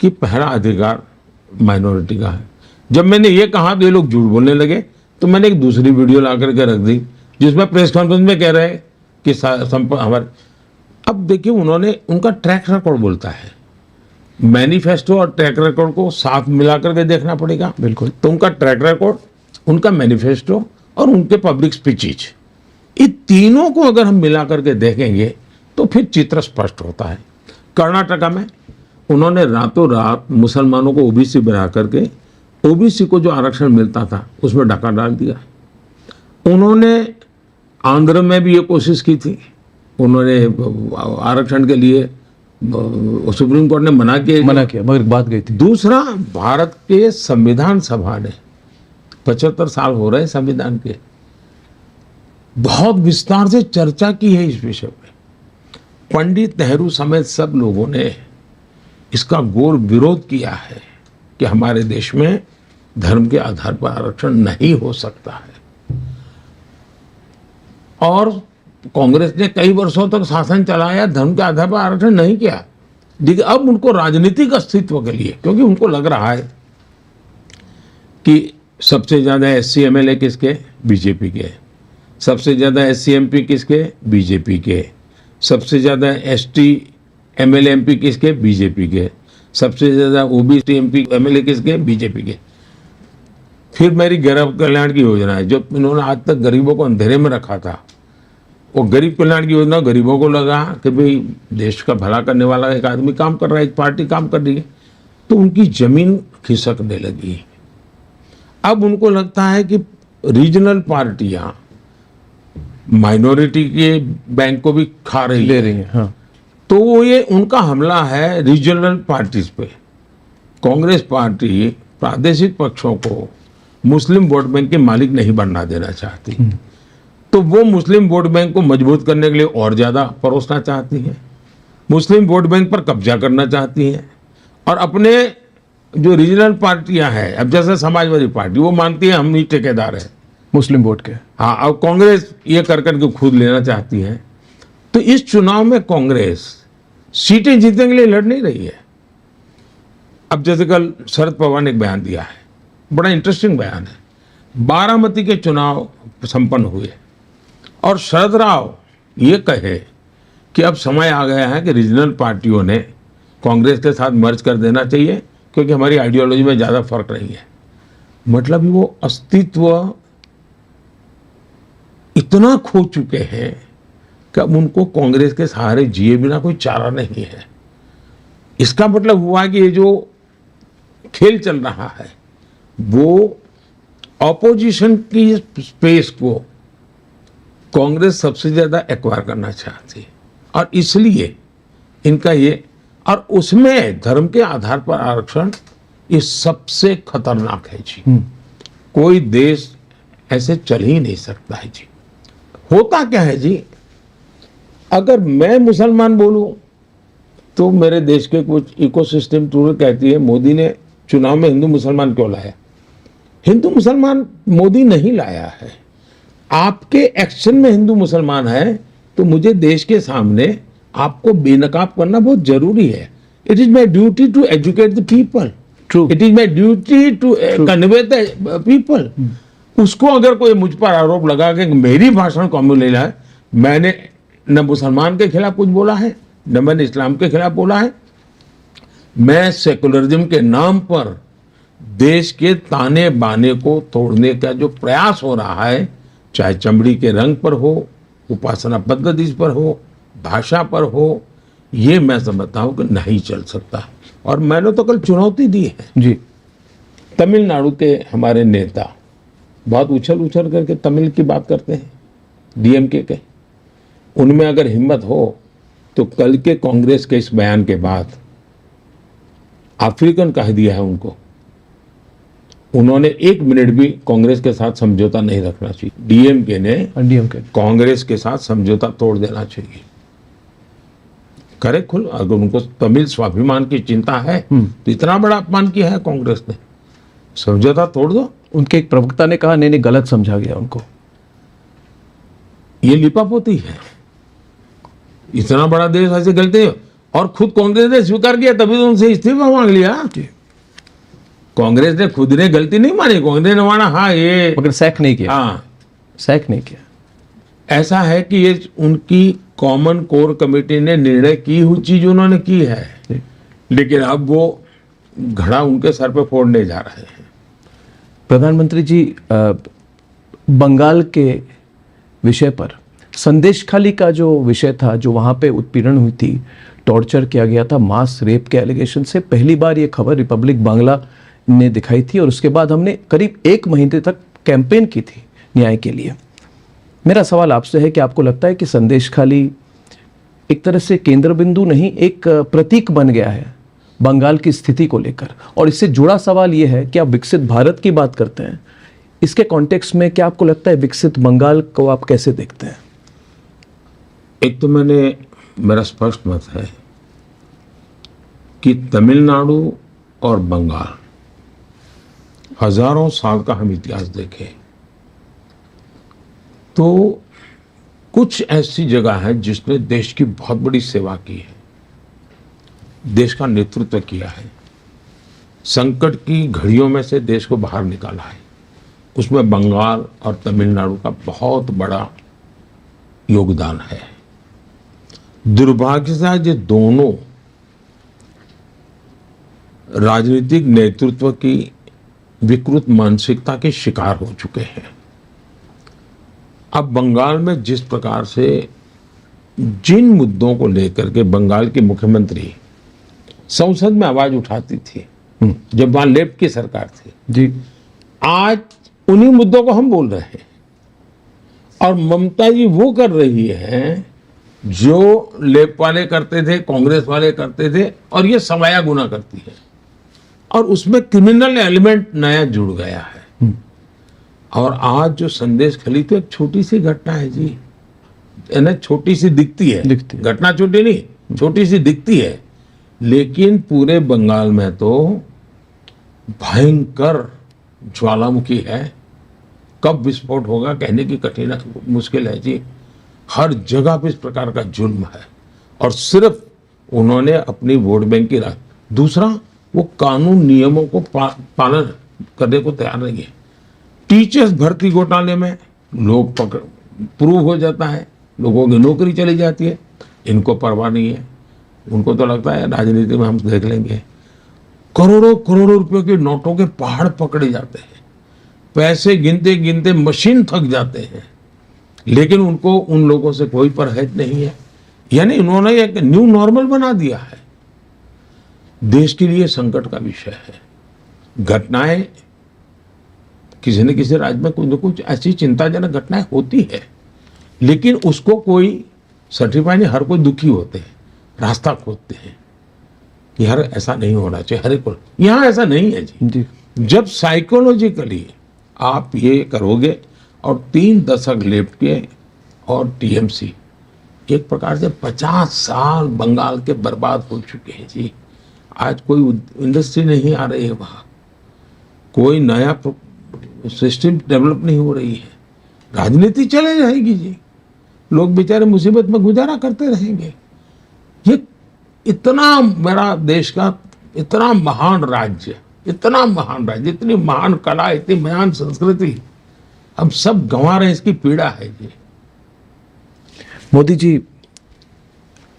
कि पहला अधिकार माइनॉरिटी का है। जब मैंने ये कहा तो ये लोग झूठ बोलने लगे, तो मैंने एक दूसरी वीडियो ला करके रख दी जिसमें प्रेस कॉन्फ्रेंस में कह रहे हैं कि हमारे, अब देखिए उन्होंने, उनका ट्रैक रिकॉर्ड बोलता है, मैनिफेस्टो और ट्रैक रिकॉर्ड को साथ मिला करके देखना पड़ेगा। बिल्कुल। तो उनका ट्रैक रिकॉर्ड, उनका मैनिफेस्टो और उनके पब्लिक स्पीचेज, इन तीनों को अगर हम मिला करके देखेंगे तो फिर चित्र स्पष्ट होता है। कर्नाटका में उन्होंने रातों रात मुसलमानों को ओबीसी बना करके ओबीसी को जो आरक्षण मिलता था उसमें डाका डाल दिया। उन्होंने आंध्र में भी ये कोशिश की थी, उन्होंने आरक्षण के लिए सुप्रीम कोर्ट ने मना किया, मगर बात गई थी। दूसरा, भारत के संविधान सभा ने 75 साल हो रहे संविधान के, बहुत विस्तार से चर्चा की है इस विषय में। पंडित नेहरू समेत सब लोगों ने इसका घोर विरोध किया है कि हमारे देश में धर्म के आधार पर आरक्षण नहीं हो सकता है। और कांग्रेस ने कई वर्षों तक शासन चलाया, धर्म के आधार पर आरक्षण नहीं किया। लेकिन अब उनको राजनीतिक अस्तित्व के लिए, क्योंकि उनको लग रहा है कि सबसे ज्यादा एससी एमएलए किसके, बीजेपी के, सबसे ज्यादा एससी एमपी किसके, बीजेपी के, सबसे ज्यादा एसटी एमएलए एमपी किसके, बीजेपी के, सबसे ज्यादा ओबीसी एमपी एमएलए किसके, बीजेपी के। फिर मेरी गरीब कल्याण की योजना है, जो इन्होंने आज तक गरीबों को अंधेरे में रखा था, वो गरीब कल्याण की योजना गरीबों को लगा कि भाई देश का भला करने वाला एक आदमी काम कर रहा है, एक पार्टी काम कर रही है, तो उनकी जमीन खिसकने लगी। अब उनको लगता है कि रीजनल पार्टियां माइनॉरिटी के बैंक को भी खा रही ले रही हैं। हाँ, तो वो ये उनका हमला है रीजनल पार्टीज पे। कांग्रेस पार्टी प्रादेशिक पक्षों को मुस्लिम वोट बैंक के मालिक नहीं बनना देना चाहती, तो वो मुस्लिम वोट बैंक को मजबूत करने के लिए और ज्यादा परोसना चाहती है, मुस्लिम वोट बैंक पर कब्जा करना चाहती है, और अपने जो रीजनल पार्टियां हैं, अब जैसे समाजवादी पार्टी वो मानती है हम ही ठेकेदार है मुस्लिम वोट के। हाँ, अब कांग्रेस ये कर करके खुद लेना चाहती है। तो इस चुनाव में कांग्रेस सीटें जीतने के लिए लड़ नहीं रही है। अब जैसे कल शरद पवार ने एक बयान दिया है, बड़ा इंटरेस्टिंग बयान है। बारामती के चुनाव संपन्न हुए और शरद राव ये कहे कि अब समय आ गया है कि रीजनल पार्टियों ने कांग्रेस के साथ मर्ज कर देना चाहिए क्योंकि हमारी आइडियोलॉजी में ज़्यादा फर्क नहीं है। मतलब वो अस्तित्व इतना खो चुके हैं कि अब उनको कांग्रेस के सहारे जिए बिना कोई चारा नहीं है। इसका मतलब हुआ कि ये जो खेल चल रहा है वो ऑपोजिशन की स्पेस को कांग्रेस सबसे ज्यादा एक्वायर करना चाहती है, और इसलिए इनका ये, और उसमें धर्म के आधार पर आरक्षण ये सबसे खतरनाक है जी। कोई देश ऐसे चल ही नहीं सकता है जी। होता क्या है जी, अगर मैं मुसलमान बोलूं तो मेरे देश के कुछ इकोसिस्टम टूर कहती है मोदी ने चुनाव में हिंदू मुसलमान क्यों लाया। हिंदू मुसलमान मोदी नहीं लाया है, आपके एक्शन में हिंदू मुसलमान है, तो मुझे देश के सामने आपको बेनकाब करना बहुत जरूरी है। It is my duty to educate the people, True. It is my duty to convey the people. उसको अगर कोई मुझ पर आरोप लगा कि मेरी भाषण कॉम्युनल है, मैंने न मुसलमान के खिलाफ कुछ बोला है न मैंने इस्लाम के खिलाफ बोला है, मैं सेकुलरिज्म के नाम पर देश के ताने बाने को तोड़ने का जो प्रयास हो रहा है, चाहे चमड़ी के रंग पर हो, उपासना पद्धति पर हो, भाषा पर हो, ये मैं समझता हूं कि नहीं चल सकता। और मैंने तो कल चुनौती दी है जी। तमिलनाडु के हमारे नेता बहुत उछल उछल करके तमिल की बात करते हैं, डीएमके के। उनमें अगर हिम्मत हो तो कल के कांग्रेस के इस बयान के बाद अफ्रीकन कह दिया है उनको, उन्होंने 1 मिनट भी कांग्रेस के साथ समझौता नहीं रखना चाहिए। डीएमके ने कांग्रेस के साथ समझौता तोड़ देना चाहिए। करे खुल, अगर उनको तमिल स्वाभिमान की चिंता है तो इतना बड़ा अपमान किया है कांग्रेस ने, समझौता तोड़ दो। उनके एक प्रवक्ता ने कहा नहीं गलत समझा गया उनको। ये लिपापोती है, इतना बड़ा देश ऐसे गलती, और खुद कांग्रेस ने स्वीकार किया तभी तो उनसे इस्तीफा मांग लिया। कांग्रेस ने खुद ने गलती नहीं मानी, कांग्रेस ने माना हाँ ये, मगर सैक नहीं किया। हाँ, सैक नहीं किया। ऐसा है कि ये उनकी कॉमन कोर कमेटी ने निर्णय की हुई चीज उन्होंने की है, लेकिन अब वो घड़ा उनके सर पे फोड़ने जा रहे हैं। प्रधानमंत्री जी, बंगाल के विषय पर संदेशखाली का जो विषय था, जो वहाँ पे उत्पीड़न हुई थी, टॉर्चर किया गया था, मास रेप के एलिगेशन से पहली बार ये खबर रिपब्लिक बांग्ला ने दिखाई थी, और उसके बाद हमने करीब 1 महीने तक कैंपेन की थी न्याय के लिए। मेरा सवाल आपसे है कि आपको लगता है कि संदेशखाली एक तरह से केंद्र बिंदु नहीं, एक प्रतीक बन गया है बंगाल की स्थिति को लेकर? और इससे जुड़ा सवाल ये है कि आप विकसित भारत की बात करते हैं, इसके कॉन्टेक्स्ट में क्या आपको लगता है विकसित बंगाल को आप कैसे देखते हैं? एक तो मेरा स्पष्ट मत है कि तमिलनाडु और बंगाल, हजारों साल का हम इतिहास देखें तो कुछ ऐसी जगह है जिसने देश की बहुत बड़ी सेवा की है, देश का नेतृत्व किया है, संकट की घड़ियों में से देश को बाहर निकाला है। उसमें बंगाल और तमिलनाडु का बहुत बड़ा योगदान है। दुर्भाग्य से आज ये दोनों राजनीतिक नेतृत्व की विकृत मानसिकता के शिकार हो चुके हैं। अब बंगाल में जिस प्रकार से जिन मुद्दों को लेकर के बंगाल की मुख्यमंत्री संसद में आवाज उठाती थी जब वहां लेफ्ट की सरकार थी जी, आज उन्हीं मुद्दों को हम बोल रहे हैं। और ममता जी वो कर रही है जो लेफ्ट वाले करते थे, कांग्रेस वाले करते थे, और ये सवाया गुना करती है। और उसमें क्रिमिनल एलिमेंट नया जुड़ गया है। और आज जो संदेश खली तो एक छोटी सी घटना है जी, ना छोटी सी दिखती है, घटना छोटी नहीं, छोटी सी दिखती है, लेकिन पूरे बंगाल में तो भयंकर ज्वालामुखी है। कब विस्फोट होगा कहने की कठिन मुश्किल है जी। हर जगह पे इस प्रकार का जुल्म है, और सिर्फ उन्होंने अपनी वोट बैंक की राह। दूसरा, वो कानून नियमों को पालन करने को तैयार नहीं है। टीचर्स भर्ती घोटाले में लोग प्रूव हो जाता है, लोगों की नौकरी चली जाती है, इनको परवाह नहीं है। उनको तो लगता है राजनीति में हम देख लेंगे। करोड़ों करोड़ों रुपयों के नोटों के पहाड़ पकड़े जाते हैं, पैसे गिनते गिनते मशीन थक जाते हैं, लेकिन उनको उन लोगों से कोई परहेज नहीं है। यानी इन्होंने एक न्यू नॉर्मल बना दिया है। देश के लिए संकट का विषय है। घटनाएं किसी न किसी राज्य में कुछ न कुछ ऐसी चिंताजनक घटनाएं होती है, लेकिन उसको कोई सर्टिफाई नहीं, हर कोई दुखी होते हैं, रास्ता खोजते हैं। यार ऐसा नहीं होना चाहिए हर एक को। यहाँ ऐसा नहीं है जी। जब साइकोलॉजिकली आप ये करोगे, और 3 दशक लेफ्ट के और टीएमसी एक प्रकार से 50 साल बंगाल के बर्बाद हो चुके हैं जी। आज कोई इंडस्ट्री नहीं आ रही है वहाँ, कोई नया सिस्टम डेवलप नहीं हो रही है, राजनीति चले जाएगी जी, लोग बेचारे मुसीबत में गुजारा करते रहेंगे। ये इतना मेरा देश का इतना महान राज्य, इतना महान राज्य, इतनी महान कला, इतनी महान संस्कृति, हम सब गंवा रहे हैं, इसकी पीड़ा है जी। मोदी जी,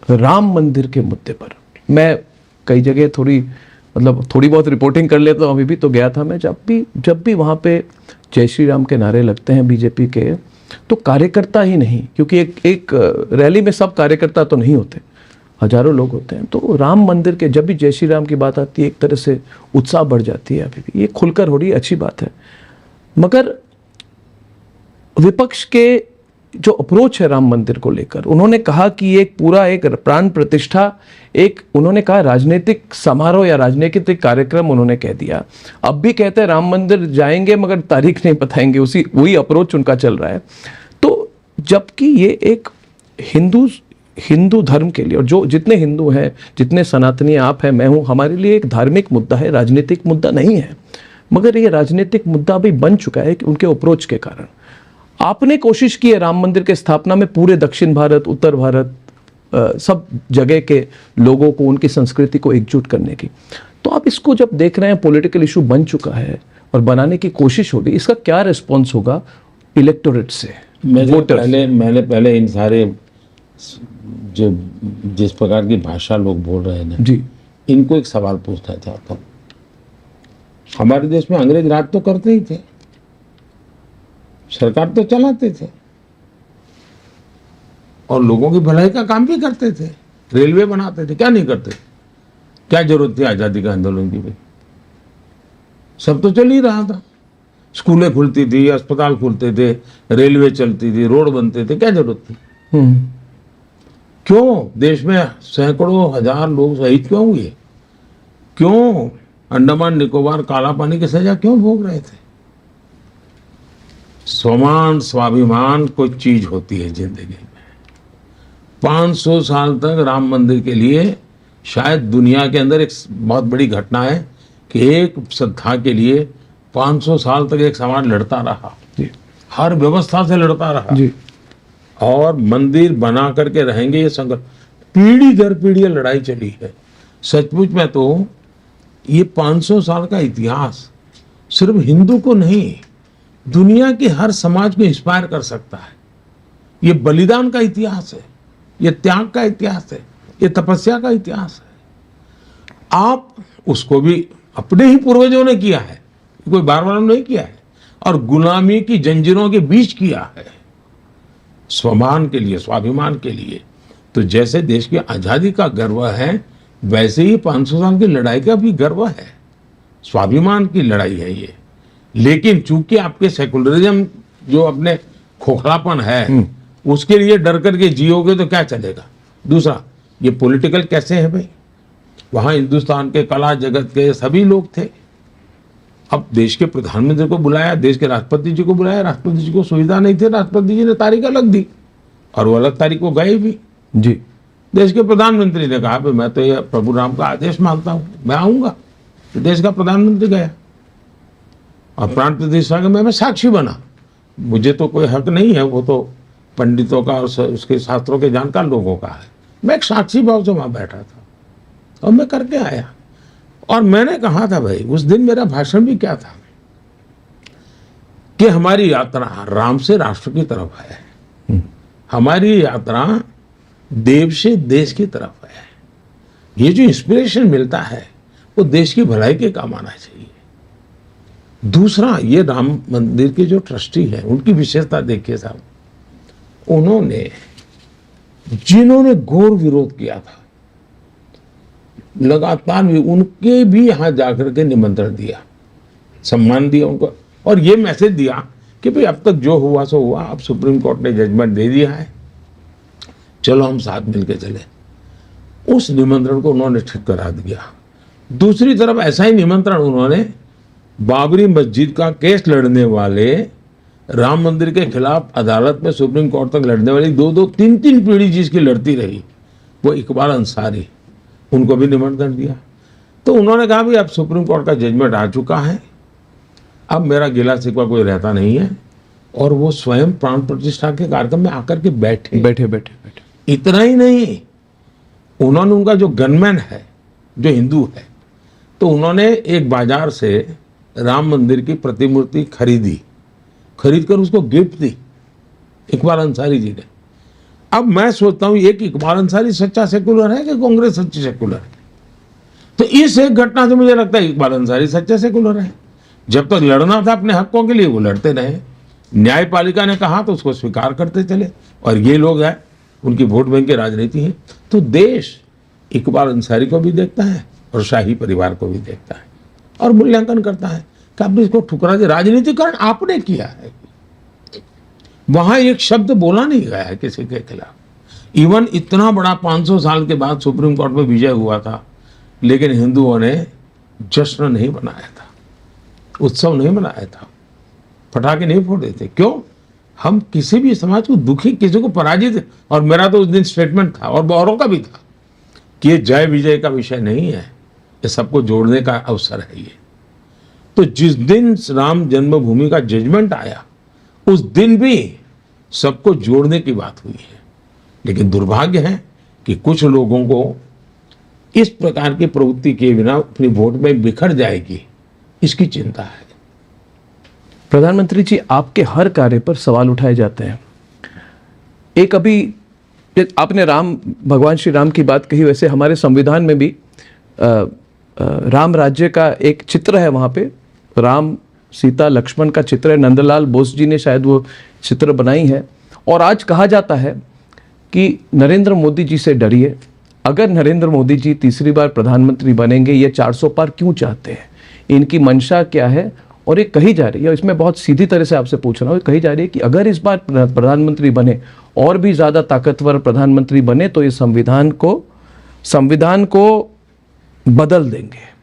राम मंदिर के मुद्दे पर मैं कई जगह थोड़ी बहुत रिपोर्टिंग कर लेता हूँ। अभी भी तो गया था मैं, जब भी वहाँ पे जय श्री राम के नारे लगते हैं बीजेपी के, तो कार्यकर्ता ही नहीं, क्योंकि एक रैली में सब कार्यकर्ता तो नहीं होते, हजारों लोग होते हैं। तो राम मंदिर के जब भी जय श्री राम की बात आती है, एक तरह से उत्साह बढ़ जाती है। अभी भी ये खुलकर हो रही है, अच्छी बात है। मगर विपक्ष के जो अप्रोच है राम मंदिर को लेकर, उन्होंने कहा कि ये एक प्राण प्रतिष्ठा, उन्होंने कहा राजनीतिक समारोह या राजनीतिक कार्यक्रम उन्होंने कह दिया। अब भी कहते हैं राम मंदिर जाएंगे मगर तारीख नहीं बताएंगे, वही अप्रोच उनका चल रहा है। तो जबकि ये एक हिंदू धर्म के लिए, और जो जितने हिंदू हैं, जितने सनातनी आप हैं, मैं हूँ, हमारे लिए एक धार्मिक मुद्दा है, राजनीतिक मुद्दा नहीं है। मगर ये राजनीतिक मुद्दा भी बन चुका है कि उनके अप्रोच के कारण। आपने कोशिश की है राम मंदिर के स्थापना में पूरे दक्षिण भारत, उत्तर भारत, सब जगह के लोगों को, उनकी संस्कृति को एकजुट करने की। तो आप इसको जब देख रहे हैं पॉलिटिकल इशू बन चुका है और बनाने की कोशिश हो रही, इसका क्या रिस्पॉन्स होगा इलेक्टोरेट से? मैंने पहले इन सारे जो जिस प्रकार की भाषा लोग बोल रहे हैं ना जी, इनको एक सवाल पूछना चाहता हूँ। हमारे देश में अंग्रेज राज तो करते ही थे, सरकार तो चलाते थे, और लोगों की भलाई का काम भी करते थे, रेलवे बनाते थे, क्या नहीं करते? क्या जरूरत थी आजादी का आंदोलन की? भाई सब तो चल ही रहा था, स्कूलें खुलती थी, अस्पताल खुलते थे, रेलवे चलती थी, रोड बनते थे, क्या जरूरत थी? क्यों देश में सैकड़ों हजार लोग शहीद क्यों हुए? क्यों अंडमान निकोबार काला पानी की सजा क्यों भोग रहे थे? स्वमान स्वाभिमान कोई चीज होती है जिंदगी में। 500 साल तक राम मंदिर के लिए शायद दुनिया के अंदर एक बहुत बड़ी घटना है कि एक श्रद्धा के लिए 500 साल तक एक समाज लड़ता रहा, हर व्यवस्था से लड़ता रहा जी। और मंदिर बना करके रहेंगे, ये संघर्ष पीढ़ी दर पीढ़ी लड़ाई चली है। सचमुच में तो ये 500 साल का इतिहास सिर्फ हिंदू को नहीं, दुनिया के हर समाज को इंस्पायर कर सकता है। ये बलिदान का इतिहास है, ये त्याग का इतिहास है, ये तपस्या का इतिहास है। आप उसको भी अपने ही पूर्वजों ने किया है, कोई बार बार नहीं किया है, और गुलामी की जंजीरों के बीच किया है। स्वमान के लिए, स्वाभिमान के लिए। तो जैसे देश की आज़ादी का गर्व है, वैसे ही 500 साल की लड़ाई का भी गर्व है, स्वाभिमान की लड़ाई है ये। लेकिन चूंकि आपके सेकुलरिज्म जो अपने खोखलापन है, उसके लिए डर करके जियोगे तो क्या चलेगा। दूसरा, ये पॉलिटिकल कैसे है भाई, वहाँ हिंदुस्तान के कला जगत के सभी लोग थे। अब देश के प्रधानमंत्री को बुलाया, देश के राष्ट्रपति जी को बुलाया, राष्ट्रपति जी को सुविधा नहीं थी, राष्ट्रपति जी ने तारीख अलग दी और वो अलग तारीख को गए भी जी। देश के प्रधानमंत्री ने कहा मैं तो ये प्रभु राम का आदेश मानता हूँ, मैं आऊँगा। तो देश का प्रधानमंत्री गया और प्राण प्रतिष्ठा का मैं साक्षी बना। मुझे तो कोई हक नहीं है, वो तो पंडितों का और उसके शास्त्रों के जानकार लोगों का है। मैं एक साक्षी भाव से वहाँ बैठा था और मैं करके आया। और मैंने कहा था भाई, उस दिन मेरा भाषण भी क्या था कि हमारी यात्रा राम से राष्ट्र की तरफ है, हमारी यात्रा देव से देश की तरफ है। ये जो इंस्पिरेशन मिलता है वो देश की भलाई के काम आना चाहिए। दूसरा, ये राम मंदिर के जो ट्रस्टी हैं उनकी विशेषता देखिए साहब, उन्होंने जिन्होंने घोर विरोध किया था लगातार भी, उनके भी यहाँ जाकर के निमंत्रण दिया, सम्मान दिया उनको और ये मैसेज दिया कि भाई अब तक जो हुआ सो हुआ, अब सुप्रीम कोर्ट ने जजमेंट दे दिया है, चलो हम साथ मिलकर चले। उस निमंत्रण को उन्होंने ठीक करा दिया। दूसरी तरफ ऐसा ही निमंत्रण उन्होंने बाबरी मस्जिद का केस लड़ने वाले, राम मंदिर के खिलाफ अदालत में सुप्रीम कोर्ट तक लड़ने वाली 2-2, 3-3 पीढ़ी जिसकी लड़ती रही, वो इकबाल अंसारी, उनको भी निमंत्रण दिया। तो उन्होंने कहा भी अब सुप्रीम कोर्ट का जजमेंट आ चुका है, अब मेरा गिला शिकवा कोई रहता नहीं है। और वो स्वयं प्राण प्रतिष्ठा के कार्यक्रम में आकर के बैठे। इतना ही नहीं, उन्होंने उनका जो गनमैन है जो हिंदू है, तो उन्होंने एक बाजार से राम मंदिर की प्रतिमूर्ति खरीद कर उसको गिफ्ट दी इकबाल अंसारी जी ने। अब मैं सोचता हूं एक इकबाल अंसारी सच्चा सेकुलर है कि कांग्रेस सच्ची सेकुलर है? तो इस एक घटना से मुझे लगता है इकबाल अंसारी सच्चा सेकुलर है। जब तक लड़ना था अपने हकों के लिए वो लड़ते रहे, न्यायपालिका ने कहा तो उसको स्वीकार करते चले, और ये लोग हैं उनकी वोट बैंक की राजनीति है। तो देश इकबाल अंसारी को भी देखता है और शाही परिवार को भी देखता है और मूल्यांकन करता है कि आपने इसको ठुकरा दिया, राजनीतिकरण आपने किया है। वहां एक शब्द बोला नहीं गया है किसी के खिलाफ। इवन इतना बड़ा 500 साल के बाद सुप्रीम कोर्ट में विजय हुआ था, लेकिन हिंदुओं ने जश्न नहीं मनाया था, उत्सव नहीं मनाया था, पटाखे नहीं फोड़े थे। क्यों? हम किसी भी समाज को दुखी, किसी को पराजित, और मेरा तो उस दिन स्टेटमेंट था और औरों का भी था कि ये जय विजय का विषय नहीं है, ये सबको जोड़ने का अवसर है ये। तो जिस दिन राम जन्मभूमि का जजमेंट आया उस दिन भी सबको जोड़ने की बात हुई है। लेकिन दुर्भाग्य है कि कुछ लोगों को इस प्रकार की प्रवृत्ति के बिना अपनी वोट में बिखर जाएगी, इसकी चिंता है। प्रधानमंत्री जी, आपके हर कार्य पर सवाल उठाए जाते हैं। एक अभी आपने भगवान श्री राम की बात कही, वैसे हमारे संविधान में भी राम राज्य का एक चित्र है, वहाँ पे राम सीता लक्ष्मण का चित्र है। नंदलाल बोस जी ने शायद वो चित्र बनाई है। और आज कहा जाता है कि नरेंद्र मोदी जी से डरिए, अगर नरेंद्र मोदी जी तीसरी बार प्रधानमंत्री बनेंगे, ये 400 पार क्यों चाहते हैं, इनकी मंशा क्या है। और ये कही जा रही है, इसमें बहुत सीधी तरह से आपसे पूछ रहा हूँ, कही जा रही है कि अगर इस बार प्रधानमंत्री बने और भी ज़्यादा ताकतवर प्रधानमंत्री बने तो ये संविधान को बदल देंगे।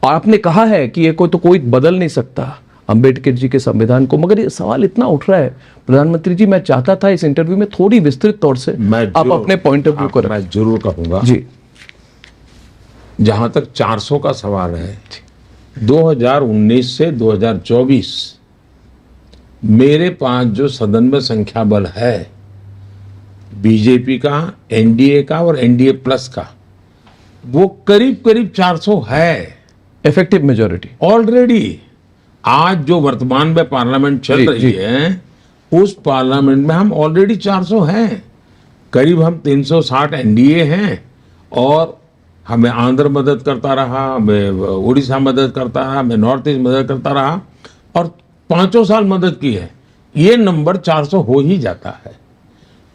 और आपने कहा है कि ये कोई बदल नहीं सकता अंबेडकर जी के संविधान को। मगर ये सवाल इतना उठ रहा है प्रधानमंत्री जी, मैं चाहता था इस इंटरव्यू में थोड़ी विस्तृत तौर से आप अपने पॉइंट ऑफ व्यू को मैं जरूर कहूंगा जी। जहां तक 400 का सवाल है, 2019 से 2024 मेरे पास जो सदन में संख्या बल है, बीजेपी का, एनडीए का और एनडीए प्लस का, वो करीब 400 है इफेक्टिव मेजॉरिटी ऑलरेडी। आज जो वर्तमान में पार्लियामेंट चल रही है, उस पार्लियामेंट में हम ऑलरेडी 400 हैं। करीब हम 360 एनडीए हैं, और हमें आंध्र मदद करता रहा, हमें उड़ीसा मदद करता रहा, हमें नॉर्थ ईस्ट मदद करता रहा, और 5 साल मदद की है। ये नंबर 400 हो ही जाता है।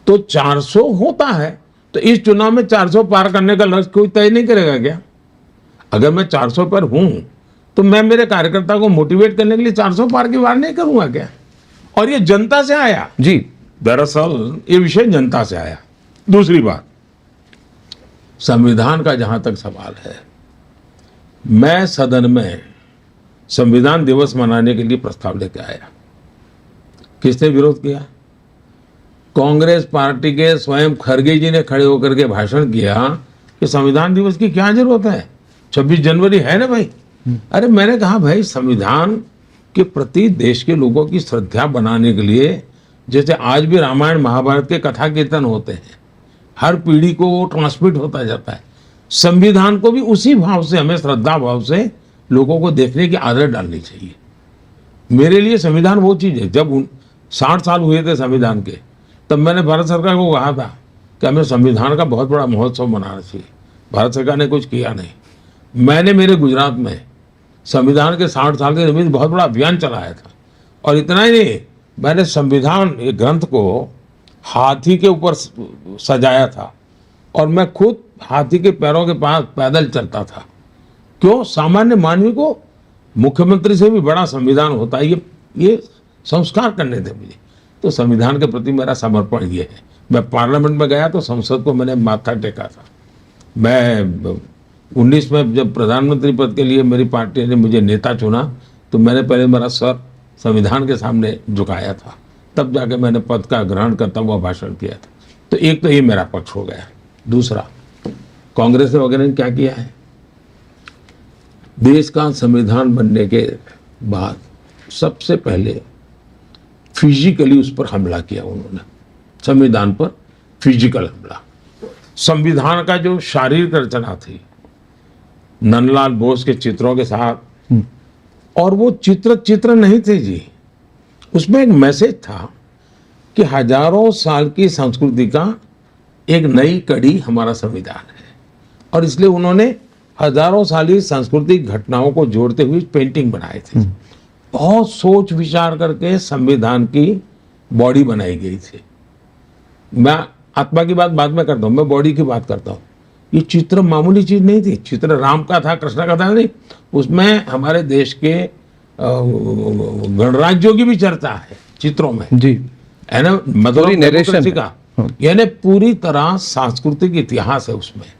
तो 400 होता है तो इस चुनाव में 400 पार करने का लक्ष्य कोई तय नहीं करेगा क्या? अगर मैं 400 पर हूं तो मैं मेरे कार्यकर्ता को मोटिवेट करने के लिए 400 पार की बात नहीं करूंगा क्या? और ये जनता से आया जी। दरअसल ये विषय जनता से आया। दूसरी बात, संविधान का जहां तक सवाल है, मैं सदन में संविधान दिवस मनाने के लिए प्रस्ताव लेकर आया। किसने विरोध किया? कांग्रेस पार्टी के स्वयं खड़गे जी ने खड़े होकर के भाषण किया कि संविधान दिवस की क्या जरूरत है, 26 जनवरी है ना भाई। अरे मैंने कहा भाई, संविधान के प्रति देश के लोगों की श्रद्धा बनाने के लिए, जैसे आज भी रामायण महाभारत के कथा कीर्तन होते हैं, हर पीढ़ी को वो ट्रांसमिट होता जाता है, संविधान को भी उसी भाव से, हमें श्रद्धा भाव से लोगों को देखने की आदत डालनी चाहिए। मेरे लिए संविधान वो चीज़ है, जब 60 साल हुए थे संविधान के, तब मैंने भारत सरकार को कहा था कि हमें संविधान का बहुत बड़ा महोत्सव मनाना चाहिए। भारत सरकार ने कुछ किया नहीं। मैंने मेरे गुजरात में संविधान के 60 साल के निमित्त बहुत बड़ा अभियान चलाया था। और इतना ही नहीं, मैंने संविधान ग्रंथ को हाथी के ऊपर सजाया था और मैं खुद हाथी के पैरों के पास पैदल चलता था। क्यों? सामान्य मानवी को मुख्यमंत्री से भी बड़ा संविधान होता है, ये संस्कार करने थे मुझे। तो संविधान के प्रति मेरा समर्पण ये है। मैं पार्लियामेंट में गया तो संसद को मैंने माथा टेका था। मैं 19 में जब प्रधानमंत्री पद के लिए मेरी पार्टी ने मुझे नेता चुना तो मैंने पहले मेरा सर संविधान के सामने झुकाया था, तब जाके मैंने पद का ग्रहण करता हुआ भाषण किया था। तो एक तो ये मेरा पक्ष हो गया। दूसरा, कांग्रेस वगैरह ने क्या किया है, देश का संविधान बनने के बाद सबसे पहले फिजिकली उस पर हमला किया उन्होंने, संविधान पर फिजिकल हमला। संविधान का जो शारीरिक रचना थी नंदलाल बोस के चित्रों के साथ, और वो चित्र नहीं थे जी, उसमें एक मैसेज था कि हजारों साल की संस्कृति का एक नई कड़ी हमारा संविधान है। और इसलिए उन्होंने हजारों साली सांस्कृतिक घटनाओं को जोड़ते हुए पेंटिंग बनाए थे। बहुत सोच विचार करके संविधान की बॉडी बनाई गई थी। मैं आत्मा की बात बाद में करता हूँ, मैं बॉडी की बात करता हूँ। ये चित्र मामूली चीज नहीं थी। चित्र राम का था, कृष्ण का था नहीं, उसमें हमारे देश के गणराज्यों की भी चर्चा है चित्रों में जी, है ना, पूरी नरेशन का, यानी पूरी तरह सांस्कृतिक इतिहास है उसमें।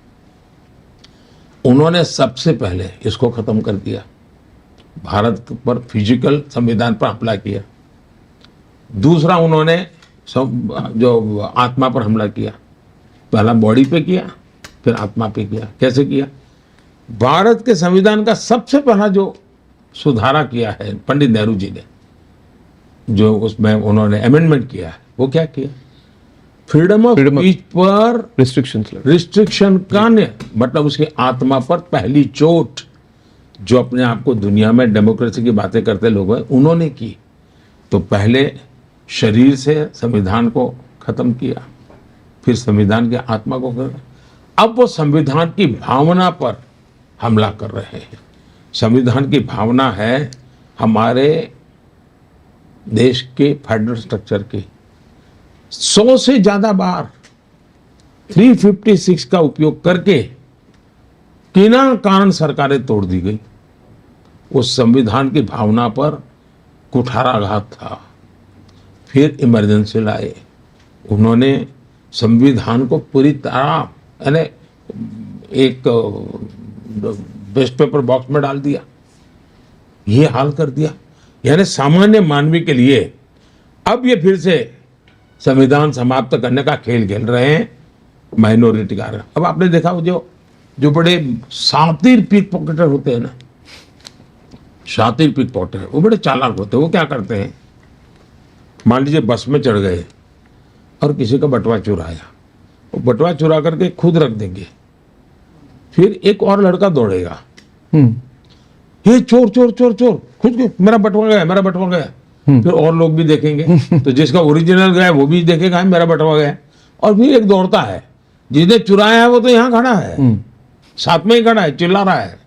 उन्होंने सबसे पहले इसको खत्म कर दिया, भारत पर फिजिकल संविधान पर हमला किया। दूसरा, उन्होंने जो आत्मा पर हमला किया, पहला बॉडी पे किया, फिर आत्मा पे किया। कैसे किया? भारत के संविधान का सबसे पहला जो सुधारा किया है पंडित नेहरू जी ने, जो उसमें उन्होंने अमेंडमेंट किया है, वो क्या किया? फ्रीडम ऑफ स्पीच पर रिस्ट्रिक्शन का मतलब उसकी आत्मा पर पहली चोट जो अपने आप को दुनिया में डेमोक्रेसी की बातें करते लोग हैं उन्होंने की। तो पहले शरीर से संविधान को खत्म किया, फिर संविधान की आत्मा को कर, अब वो संविधान की भावना पर हमला कर रहे हैं। संविधान की भावना है हमारे देश के फेडरल स्ट्रक्चर की। 100 से ज्यादा बार 356 का उपयोग करके बिना कारण सरकारें तोड़ दी गई। उस संविधान की भावना पर कुठाराघात था। फिर इमरजेंसी लाए, उन्होंने संविधान को पूरी तरह यानी एक वेस्ट पेपर बॉक्स में डाल दिया, ये हाल कर दिया। यानी सामान्य मानवी के लिए अब ये फिर से संविधान समाप्त करने का खेल खेल रहे हैं माइनॉरिटी का। अब आपने देखा जो बड़े शातिर पिक पॉकेटर होते हैं ना, शातिर पिक पॉकेटर, वो बड़े चालाक होते हैं। वो क्या करते हैं, मान लीजिए बस में चढ़ गए और किसी का बटुआ चुराया, वो बटुआ चुरा करके खुद रख देंगे, फिर एक और लड़का दौड़ेगा, ये चोर चोर चोर चोर, खुद मेरा बटुआ गया, मेरा बटुआ गया। फिर और लोग भी देखेंगे, तो जिसका ओरिजिनल गया वो भी देखेगा मेरा बटुआ गया। और फिर एक दौड़ता है, जिसने चुराया है वो तो यहाँ खड़ा है, साथ में ही खड़ा है, चिल्ला रहा है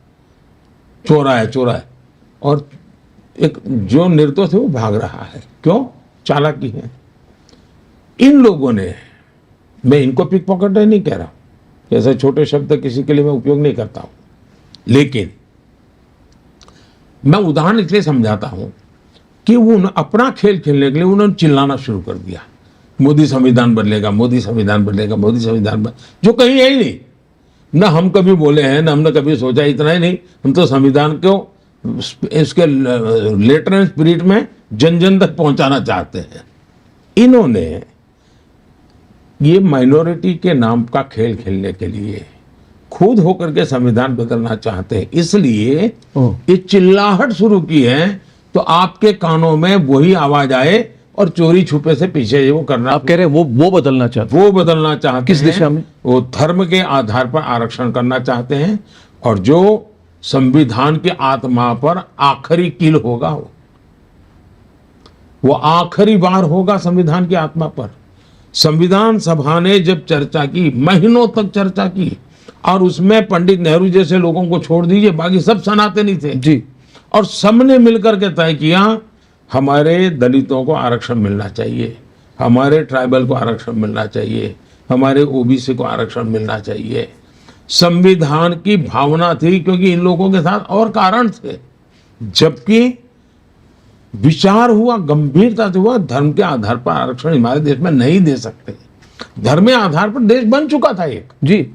चोरा है चोरा है। और एक जो निर्दोष है वो भाग रहा है। क्यों? चालाकी है। इन लोगों ने, मैं इनको पिक पॉकेटर नहीं कह रहा हूं, ऐसे छोटे शब्द किसी के लिए मैं उपयोग नहीं करता हूं, लेकिन मैं उदाहरण इसलिए समझाता हूं कि वो अपना खेल खेलने के लिए उन्होंने चिल्लाना शुरू कर दिया, मोदी संविधान बदलेगा, मोदी संविधान बदलेगा, मोदी संविधान बदलेगा, जो कहीं है ही नहीं। न हम कभी बोले हैं, न हमने कभी सोचा, इतना ही नहीं, हम तो संविधान को इसके लेटर एंड स्पिरिट में जन जन तक पहुंचाना चाहते हैं। इन्होंने ये माइनॉरिटी के नाम का खेल खेलने के लिए खुद होकर के संविधान बदलना चाहते हैं, इसलिए ये चिल्लाहट शुरू की है। तो आपके कानों में वही आवाज आए और चोरी छुपे से पीछे वो करना। आप कह रहे हैं वो बदलना चाहते वो बदलना चाहते किस हैं। दिशा में? वो धर्म के आधार पर आरक्षण करना चाहते हैं, और जो संविधान की आत्मा पर आखिरी कील होगा, वो आखिरी बार होगा संविधान की आत्मा पर। संविधान सभा ने जब चर्चा की, महीनों तक चर्चा की, और उसमें पंडित नेहरू जैसे लोगों को छोड़ दीजिए, बाकी सब सनातनी थे जी, और सबने मिलकर के तय किया हमारे दलितों को आरक्षण मिलना चाहिए, हमारे ट्राइबल को आरक्षण मिलना चाहिए, हमारे ओबीसी को आरक्षण मिलना चाहिए। संविधान की भावना थी, क्योंकि इन लोगों के साथ और कारण थे। जबकि विचार हुआ, गंभीरता से हुआ, धर्म के आधार पर आरक्षण हमारे देश में नहीं दे सकते। धर्म के आधार पर देश बन चुका था एक जी।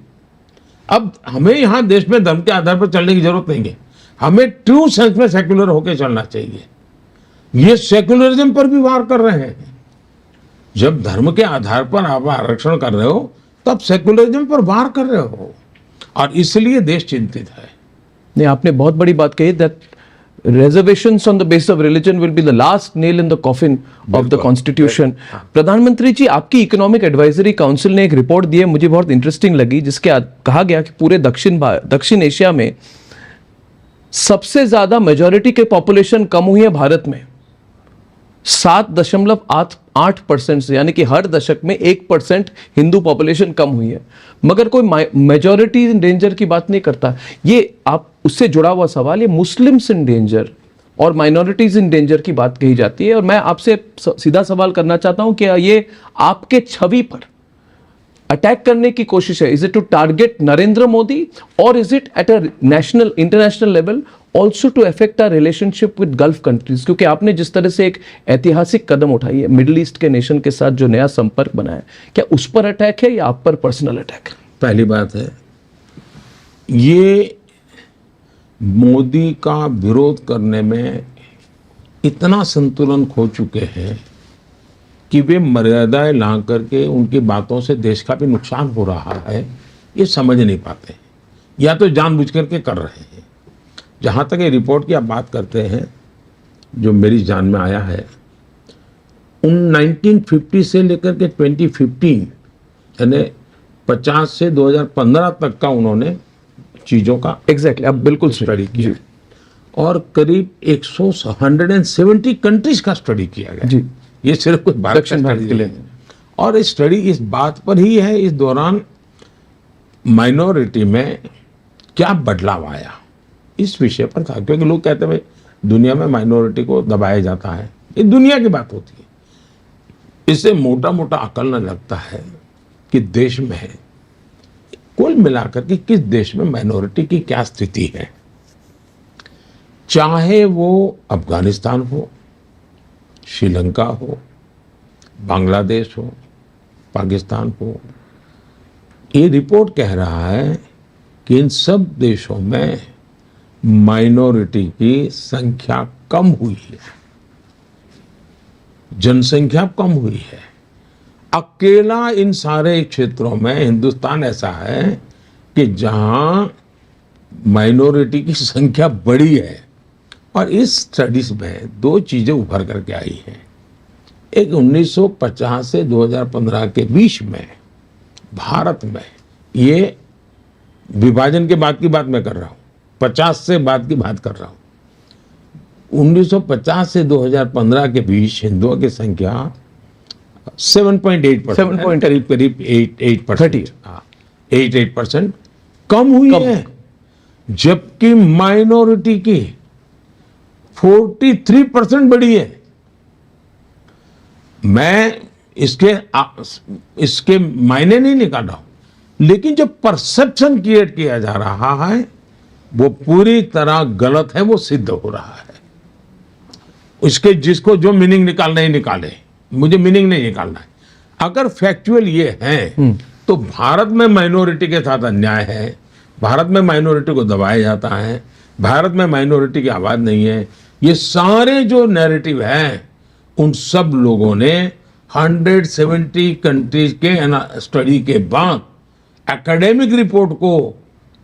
अब हमें यहाँ देश में धर्म के आधार पर चलने की जरूरत नहीं है, हमें ट्रू सेंस में सेक्युलर होकर चलना चाहिए। ये सेक्युलरिज्म पर भी वार कर रहे हैं। जब धर्म के आधार पर आप आरक्षण कर रहे हो, तब सेक्युलरिज्म पर वार कर रहे हो, और इसलिए देश चिंतित है। नहीं, आपने बहुत बड़ी बात कही that reservations on the basis of religion will be the last nail in the coffin of the constitution. प्रधानमंत्री जी, आपकी इकोनॉमिक एडवाइजरी काउंसिल ने एक रिपोर्ट दी है, मुझे बहुत इंटरेस्टिंग लगी, जिसके कहा गया कि पूरे दक्षिण एशिया में सबसे ज्यादा मेजॉरिटी के पॉपुलेशन कम हुई है भारत में 7.8% से, यानी कि हर दशक में 1% हिंदू पॉपुलेशन कम हुई है, मगर कोई मेजॉरिटी इन डेंजर की बात नहीं करता। ये आप उससे जुड़ा हुआ सवाल, ये मुस्लिम्स इन डेंजर और माइनॉरिटीज इन डेंजर की बात कही जाती है, और मैं आपसे सीधा सवाल करना चाहता हूं कि ये आपके छवि पर अटैक करने की कोशिश है? Is it to target Narendra Modi, और is it at a national international level also to affect our relationship with gulf countries? क्योंकि आपने जिस तरह से एक ऐतिहासिक कदम उठाई है, मिडिल ईस्ट के नेशन के साथ जो नया संपर्क बनाया, क्या उस पर अटैक है या आप पर पर्सनल अटैक है? पहली बात है, ये मोदी का विरोध करने में इतना संतुलन खो चुके हैं कि वे मर्यादाएं ला करके उनकी बातों से देश का भी नुकसान हो रहा है, ये समझ नहीं पाते, या तो जानबूझ करके कर रहे हैं। जहाँ तक ये रिपोर्ट की आप बात करते हैं, जो मेरी जान में आया है, उन 1950 से लेकर के 2015 यानी 50 से 2015 तक का उन्होंने चीज़ों का एग्जैक्टली, आप बिल्कुल स्टडी किया, और करीब 170 कंट्रीज का स्टडी किया गया जी। ये सिर्फ कुछ दक्षिण भारत के लिए, और इस स्टडी इस बात पर ही है, इस दौरान माइनॉरिटी में क्या बदलाव आया, इस विषय पर था। क्योंकि लोग कहते हैं दुनिया में माइनॉरिटी को दबाया जाता है, ये दुनिया की बात होती है। इससे मोटा मोटा आकलन लगता है कि देश में कुल मिलाकर के किस देश में माइनॉरिटी की क्या स्थिति है, चाहे वो अफगानिस्तान हो, श्रीलंका हो, बांग्लादेश हो, पाकिस्तान हो। ये रिपोर्ट कह रहा है कि इन सब देशों में माइनॉरिटी की संख्या कम हुई है, जनसंख्या कम हुई है। अकेला इन सारे क्षेत्रों में हिंदुस्तान ऐसा है कि जहां माइनॉरिटी की संख्या बढ़ी है। और इस स्टडीज में दो चीजें उभर करके आई हैं। एक 1950 से 2015 के बीच में भारत में, ये विभाजन के बाद की बात मैं कर रहा हूँ, 50 से बाद की बात कर रहा हूँ। 1950 से 2015 के बीच हिंदुओं की संख्या 7.8%, करीब 8% 8% कम हुई है, जबकि माइनॉरिटी की 43% बढ़ी है। मैं इसके मायने नहीं निकाल रहा हूं, लेकिन जो परसेप्शन क्रिएट किया जा रहा है वो पूरी तरह गलत है, वो सिद्ध हो रहा है। इसके जिसको जो मीनिंग निकालना ही निकाले, मुझे मीनिंग नहीं निकालना है। अगर फैक्चुअल ये है तो भारत में माइनॉरिटी के साथ अन्याय है, भारत में माइनॉरिटी को दबाया जाता है, भारत में माइनॉरिटी की आवाज नहीं है। ये सारे जो नैरेटिव हैं उन सब लोगों ने 170 कंट्रीज के स्टडी के बाद एकेडमिक रिपोर्ट को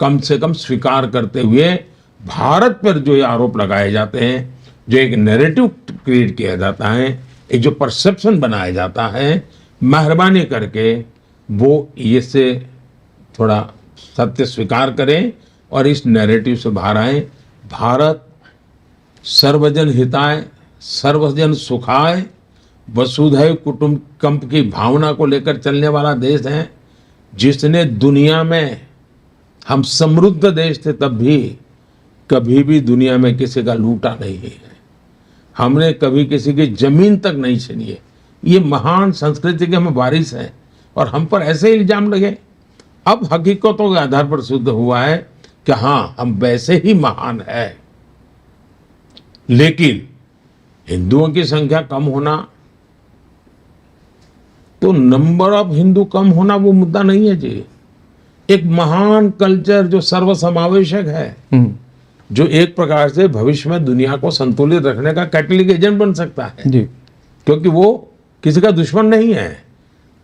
कम से कम स्वीकार करते हुए भारत पर जो ये आरोप लगाए जाते हैं, जो एक नैरेटिव क्रिएट किया जाता है, एक जो परसेप्शन बनाया जाता है, मेहरबानी करके वो ये से थोड़ा सत्य स्वीकार करें और इस नैरेटिव से बाहर आए। भारत सर्वजन हिताय सर्वजन सुखाय वसुधैव कुटुंबकम की भावना को लेकर चलने वाला देश है, जिसने दुनिया में, हम समृद्ध देश थे तब भी, कभी भी दुनिया में किसी का लूटा नहीं है, हमने कभी किसी की जमीन तक नहीं छीनी है। ये महान संस्कृति के हम वारिस हैं और हम पर ऐसे इल्जाम लगे। अब हकीकतों के आधार पर सिद्ध हुआ है कि हाँ, हम वैसे ही महान है, लेकिन हिंदुओं की संख्या कम होना, तो नंबर ऑफ हिंदू कम होना वो मुद्दा नहीं है जी। एक महान कल्चर जो सर्वसमावेशक है, जो एक प्रकार से भविष्य में दुनिया को संतुलित रखने का कैटलिक एजेंट बन सकता है जी, क्योंकि वो किसी का दुश्मन नहीं है।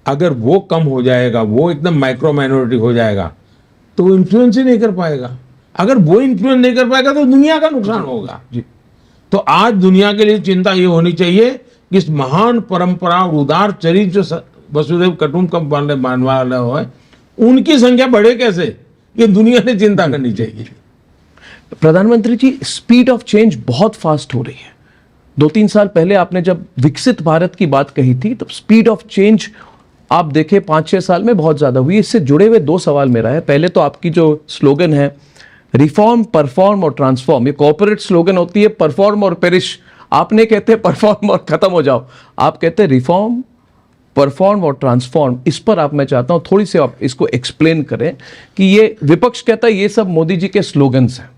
अगर वो कम हो जाएगा, वो एकदम माइक्रो माइनॉरिटी हो जाएगा, तो वो इन्फ्लुएंस ही नहीं कर पाएगा। अगर वो इन्फ्लुएंस नहीं कर पाएगा तो दुनिया का नुकसान होगा जी। तो आज दुनिया के लिए चिंता ये होनी चाहिए कि इस महान परंपरा और उदार चरित्र जो वसुधैव कुटुंबकम मानने वाले हो, उनकी संख्या बढ़े कैसे, ये दुनिया ने चिंता करनी चाहिए। प्रधानमंत्री जी, स्पीड ऑफ चेंज बहुत फास्ट हो रही है। 2-3 साल पहले आपने जब विकसित भारत की बात कही थी, तब स्पीड ऑफ चेंज आप देखें 5-6 साल में बहुत ज्यादा हुई। इससे जुड़े हुए 2 सवाल मेरा है। पहले तो आपकी जो स्लोगन है रिफॉर्म, परफॉर्म और ट्रांसफॉर्म, ये कॉर्पोरेट स्लोगन होती है, परफॉर्म और पेरिश। आपने कहते हैं परफॉर्म और खत्म हो जाओ, आप कहते हैं रिफॉर्म, परफॉर्म और ट्रांसफॉर्म। इस पर आप, मैं चाहता हूं थोड़ी सी आप इसको एक्सप्लेन करें कि ये विपक्ष कहता है ये सब मोदी जी के स्लोगन्स हैं,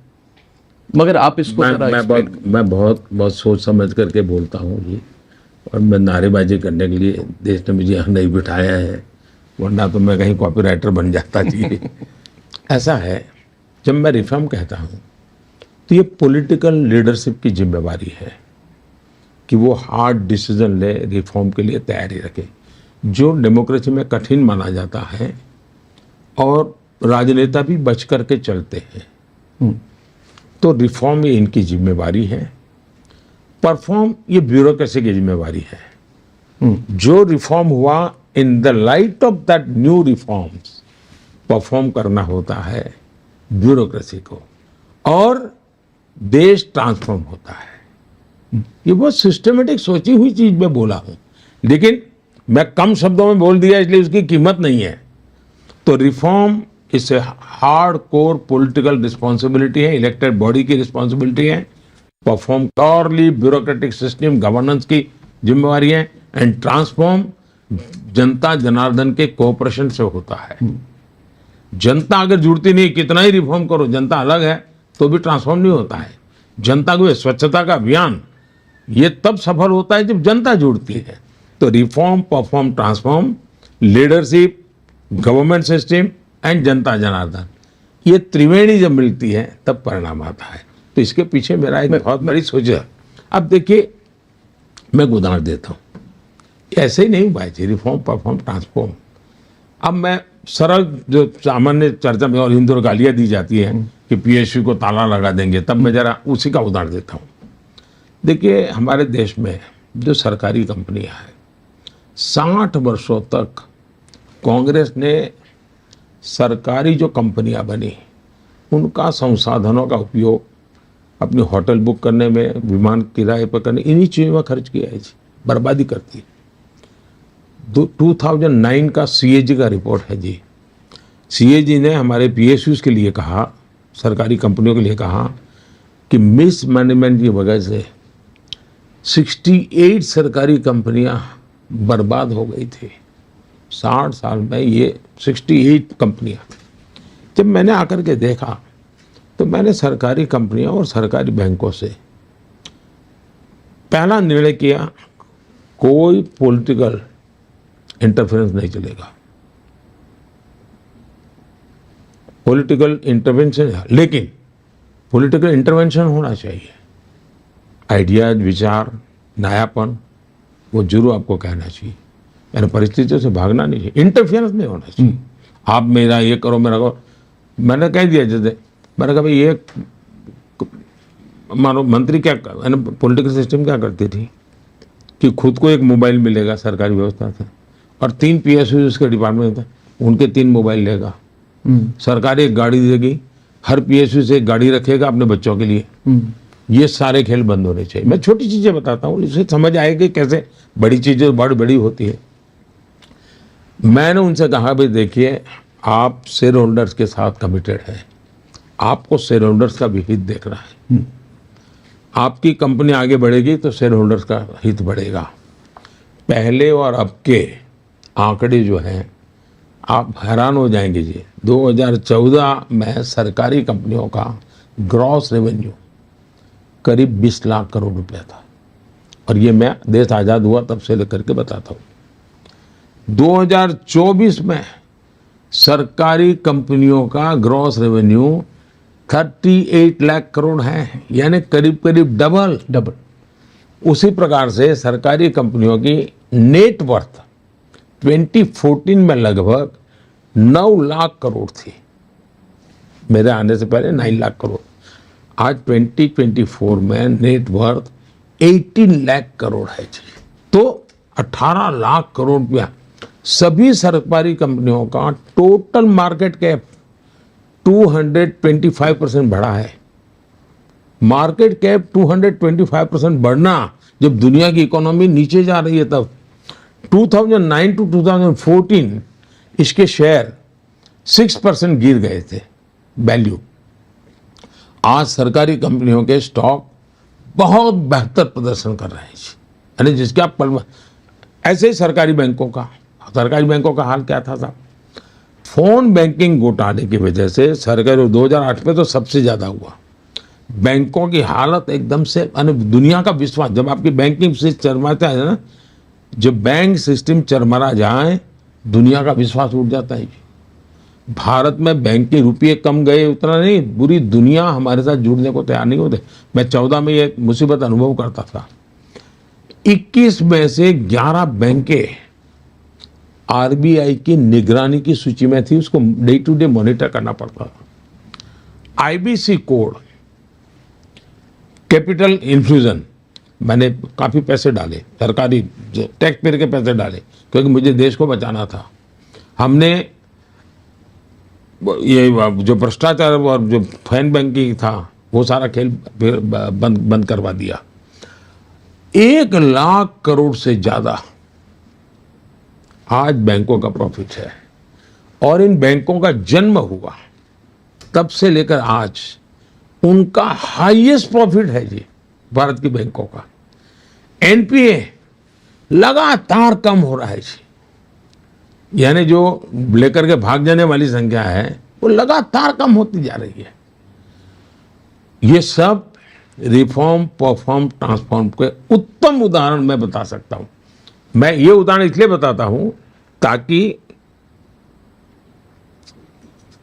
मगर आप इसको मैं बहुत सोच समझ करके बोलता हूँ जी, और मैं नारेबाजी करने के लिए देश ने मुझे यहाँ नहीं बिठाया है, वरना तो मैं कहीं कॉपीराइटर बन जाता जी। ऐसा है, जब मैं रिफॉर्म कहता हूँ तो ये पॉलिटिकल लीडरशिप की जिम्मेवारी है कि वो हार्ड डिसीजन ले, रिफॉर्म के लिए तैयारी रखे, जो डेमोक्रेसी में कठिन माना जाता है, और राजनेता भी बच करके चलते हैं। तो रिफॉर्म ये इनकी जिम्मेवारी है, परफॉर्म ये ब्यूरोक्रेसी की जिम्मेवारी है। जो रिफॉर्म हुआ, in the light of that new reforms perform करना होता है ब्यूरोक्रेसी को, और देश ट्रांसफॉर्म होता है। ये बहुत सिस्टमेटिक सोची हुई चीज मैं बोला हूं, लेकिन मैं कम शब्दों में बोल दिया इसलिए उसकी कीमत नहीं है। तो रिफॉर्म इससे हार्ड कोर पॉलिटिकल रिस्पॉन्सिबिलिटी है, इलेक्टेड बॉडी की रिस्पॉन्सिबिलिटी है। Perform purely bureaucratic system governance की जिम्मेवारी है, एंड ट्रांसफॉर्म जनता जनार्दन के कोऑपरेशन से होता है। जनता अगर जुड़ती नहीं, कितना ही रिफॉर्म करो, जनता अलग है तो भी ट्रांसफॉर्म नहीं होता है। जनता को स्वच्छता का अभियान ये तब सफल होता है जब जनता जुड़ती है। तो reform, perform, transform, leadership, government system and जनता जनार्दन, ये त्रिवेणी जब मिलती है तब परिणाम आता है। तो इसके पीछे मेरा एक बहुत बड़ी सोच है। अब देखिए, मैं उदाहरण देता हूँ, ऐसे ही नहीं हुआ है रिफॉर्म, परफॉर्म, ट्रांसफॉर्म। अब मैं सरल जो सामान्य चर्चा में और हिंदू गालियाँ दी जाती हैं कि पीएसयू को ताला लगा देंगे, तब मैं जरा उसी का उदाहरण देता हूँ। देखिए, हमारे देश में जो सरकारी कंपनियां हैं, 60 वर्षों तक कांग्रेस ने सरकारी जो कंपनियां बनी उनका संसाधनों का उपयोग अपनी होटल बुक करने में, विमान किराए पर करने, इन्हीं चीज़ों में खर्च किया है जी, बर्बादी करती है। 2009 का सीएजी का रिपोर्ट है जी। सीएजी ने हमारे पीएसयूज के लिए कहा, सरकारी कंपनियों के लिए कहा कि मिस मैनेजमेंट की वजह से 68 सरकारी कंपनियां बर्बाद हो गई थी। 60 साल में ये 68 कंपनियां। जब मैंने आकर के देखा तो मैंने सरकारी कंपनियों और सरकारी बैंकों से पहला निर्णय किया, कोई पॉलिटिकल इंटरफेरेंस नहीं चलेगा। पॉलिटिकल इंटरवेंशन, लेकिन पॉलिटिकल इंटरवेंशन होना चाहिए। आइडियाज, विचार, नयापन, वो जरूर आपको कहना चाहिए। यानी परिस्थितियों से भागना नहीं चाहिए, इंटरफेरेंस नहीं होना चाहिए। आप मेरा ये करो, मेरा करो। मैंने कह दिया, जैसे मैंने कहा भाई ये मानो मंत्री क्या, पॉलिटिकल सिस्टम क्या करती थी कि खुद को एक मोबाइल मिलेगा सरकारी व्यवस्था से, और 3 PSU उसके डिपार्टमेंट में, उनके 3 मोबाइल लेगा। सरकार एक गाड़ी देगी, हर PSU से एक गाड़ी रखेगा अपने बच्चों के लिए। ये सारे खेल बंद होने चाहिए। मैं छोटी चीजें बताता हूँ, इससे समझ आएगी कैसे बड़ी चीजें बड़ी बड़ी होती है। मैंने उनसे कहा भाई देखिए, आप शेयर होल्डर्स के साथ कमिटेड हैं, आपको शेयर होल्डर्स का भी हित देखना है। आपकी कंपनी आगे बढ़ेगी तो शेयर होल्डर्स का हित बढ़ेगा। पहले और अब के आंकड़े जो हैं, आप हैरान हो जाएंगे जी। 2014 में सरकारी कंपनियों का ग्रॉस रेवेन्यू करीब 20 लाख करोड़ रुपया था, और ये मैं देश आज़ाद हुआ तब से लेकर के बताता हूँ। 2024 में सरकारी कंपनियों का ग्रॉस रेवेन्यू 38 लाख करोड़ है, यानी करीब करीब डबल। उसी प्रकार से सरकारी कंपनियों की नेट वर्थ 2014 में लगभग 9 लाख करोड़ थी, मेरे आने से पहले 9 लाख करोड़। आज 2024 में नेट वर्थ 18 लाख करोड़ है जी। तो 18 लाख करोड़ रुपया सभी सरकारी कंपनियों का टोटल मार्केट कैप 225% बढ़ा है। मार्केट कैप 225% बढ़ना, जब दुनिया की इकोनॉमी नीचे जा रही है तब। 2009 to 2014 इसके शेयर 6% गिर गए थे वैल्यू। आज सरकारी कंपनियों के स्टॉक बहुत बेहतर प्रदर्शन कर रहे हैं, यानी जिसके आप ऐसे ही सरकारी बैंकों का हाल क्या था साहब? फोन बैंकिंग घोटाले की वजह से सरकारी 2008 में तो सबसे ज्यादा हुआ। बैंकों की हालत एकदम से, दुनिया का विश्वास, जब आपकी बैंकिंग सिस्टम चरमराता है ना, जब बैंक सिस्टम चरमरा जाए दुनिया का विश्वास उठ जाता है। भारत में बैंक के रुपये कम गए उतना नहीं, पूरी दुनिया हमारे साथ जुड़ने को तैयार नहीं होते। मैं 14 में ये मुसीबत अनुभव करता था। 21 में से 11 बैंकें RBI की निगरानी की सूची में थी, उसको डे टू डे मॉनिटर करना पड़ता था। IBC कोड, कैपिटल इन्फ्यूजन, मैंने काफ़ी पैसे डाले, सरकारी टैक्स पेयर के पैसे डाले, क्योंकि मुझे देश को बचाना था। हमने ये जो भ्रष्टाचार और जो फैन बैंकिंग था वो सारा खेल बंद करवा दिया। 1 लाख करोड़ से ज़्यादा आज बैंकों का प्रॉफिट है, और इन बैंकों का जन्म हुआ तब से लेकर आज उनका हाईएस्ट प्रॉफिट है जी भारत की बैंकों का। NPA लगातार कम हो रहा है जी, यानी जो लेकर के भाग जाने वाली संख्या है वो लगातार कम होती जा रही है। ये सब रिफॉर्म, परफॉर्म, ट्रांसफॉर्म के उत्तम उदाहरण मैं बता सकता हूं। मैं ये उदाहरण इसलिए बताता हूं ताकि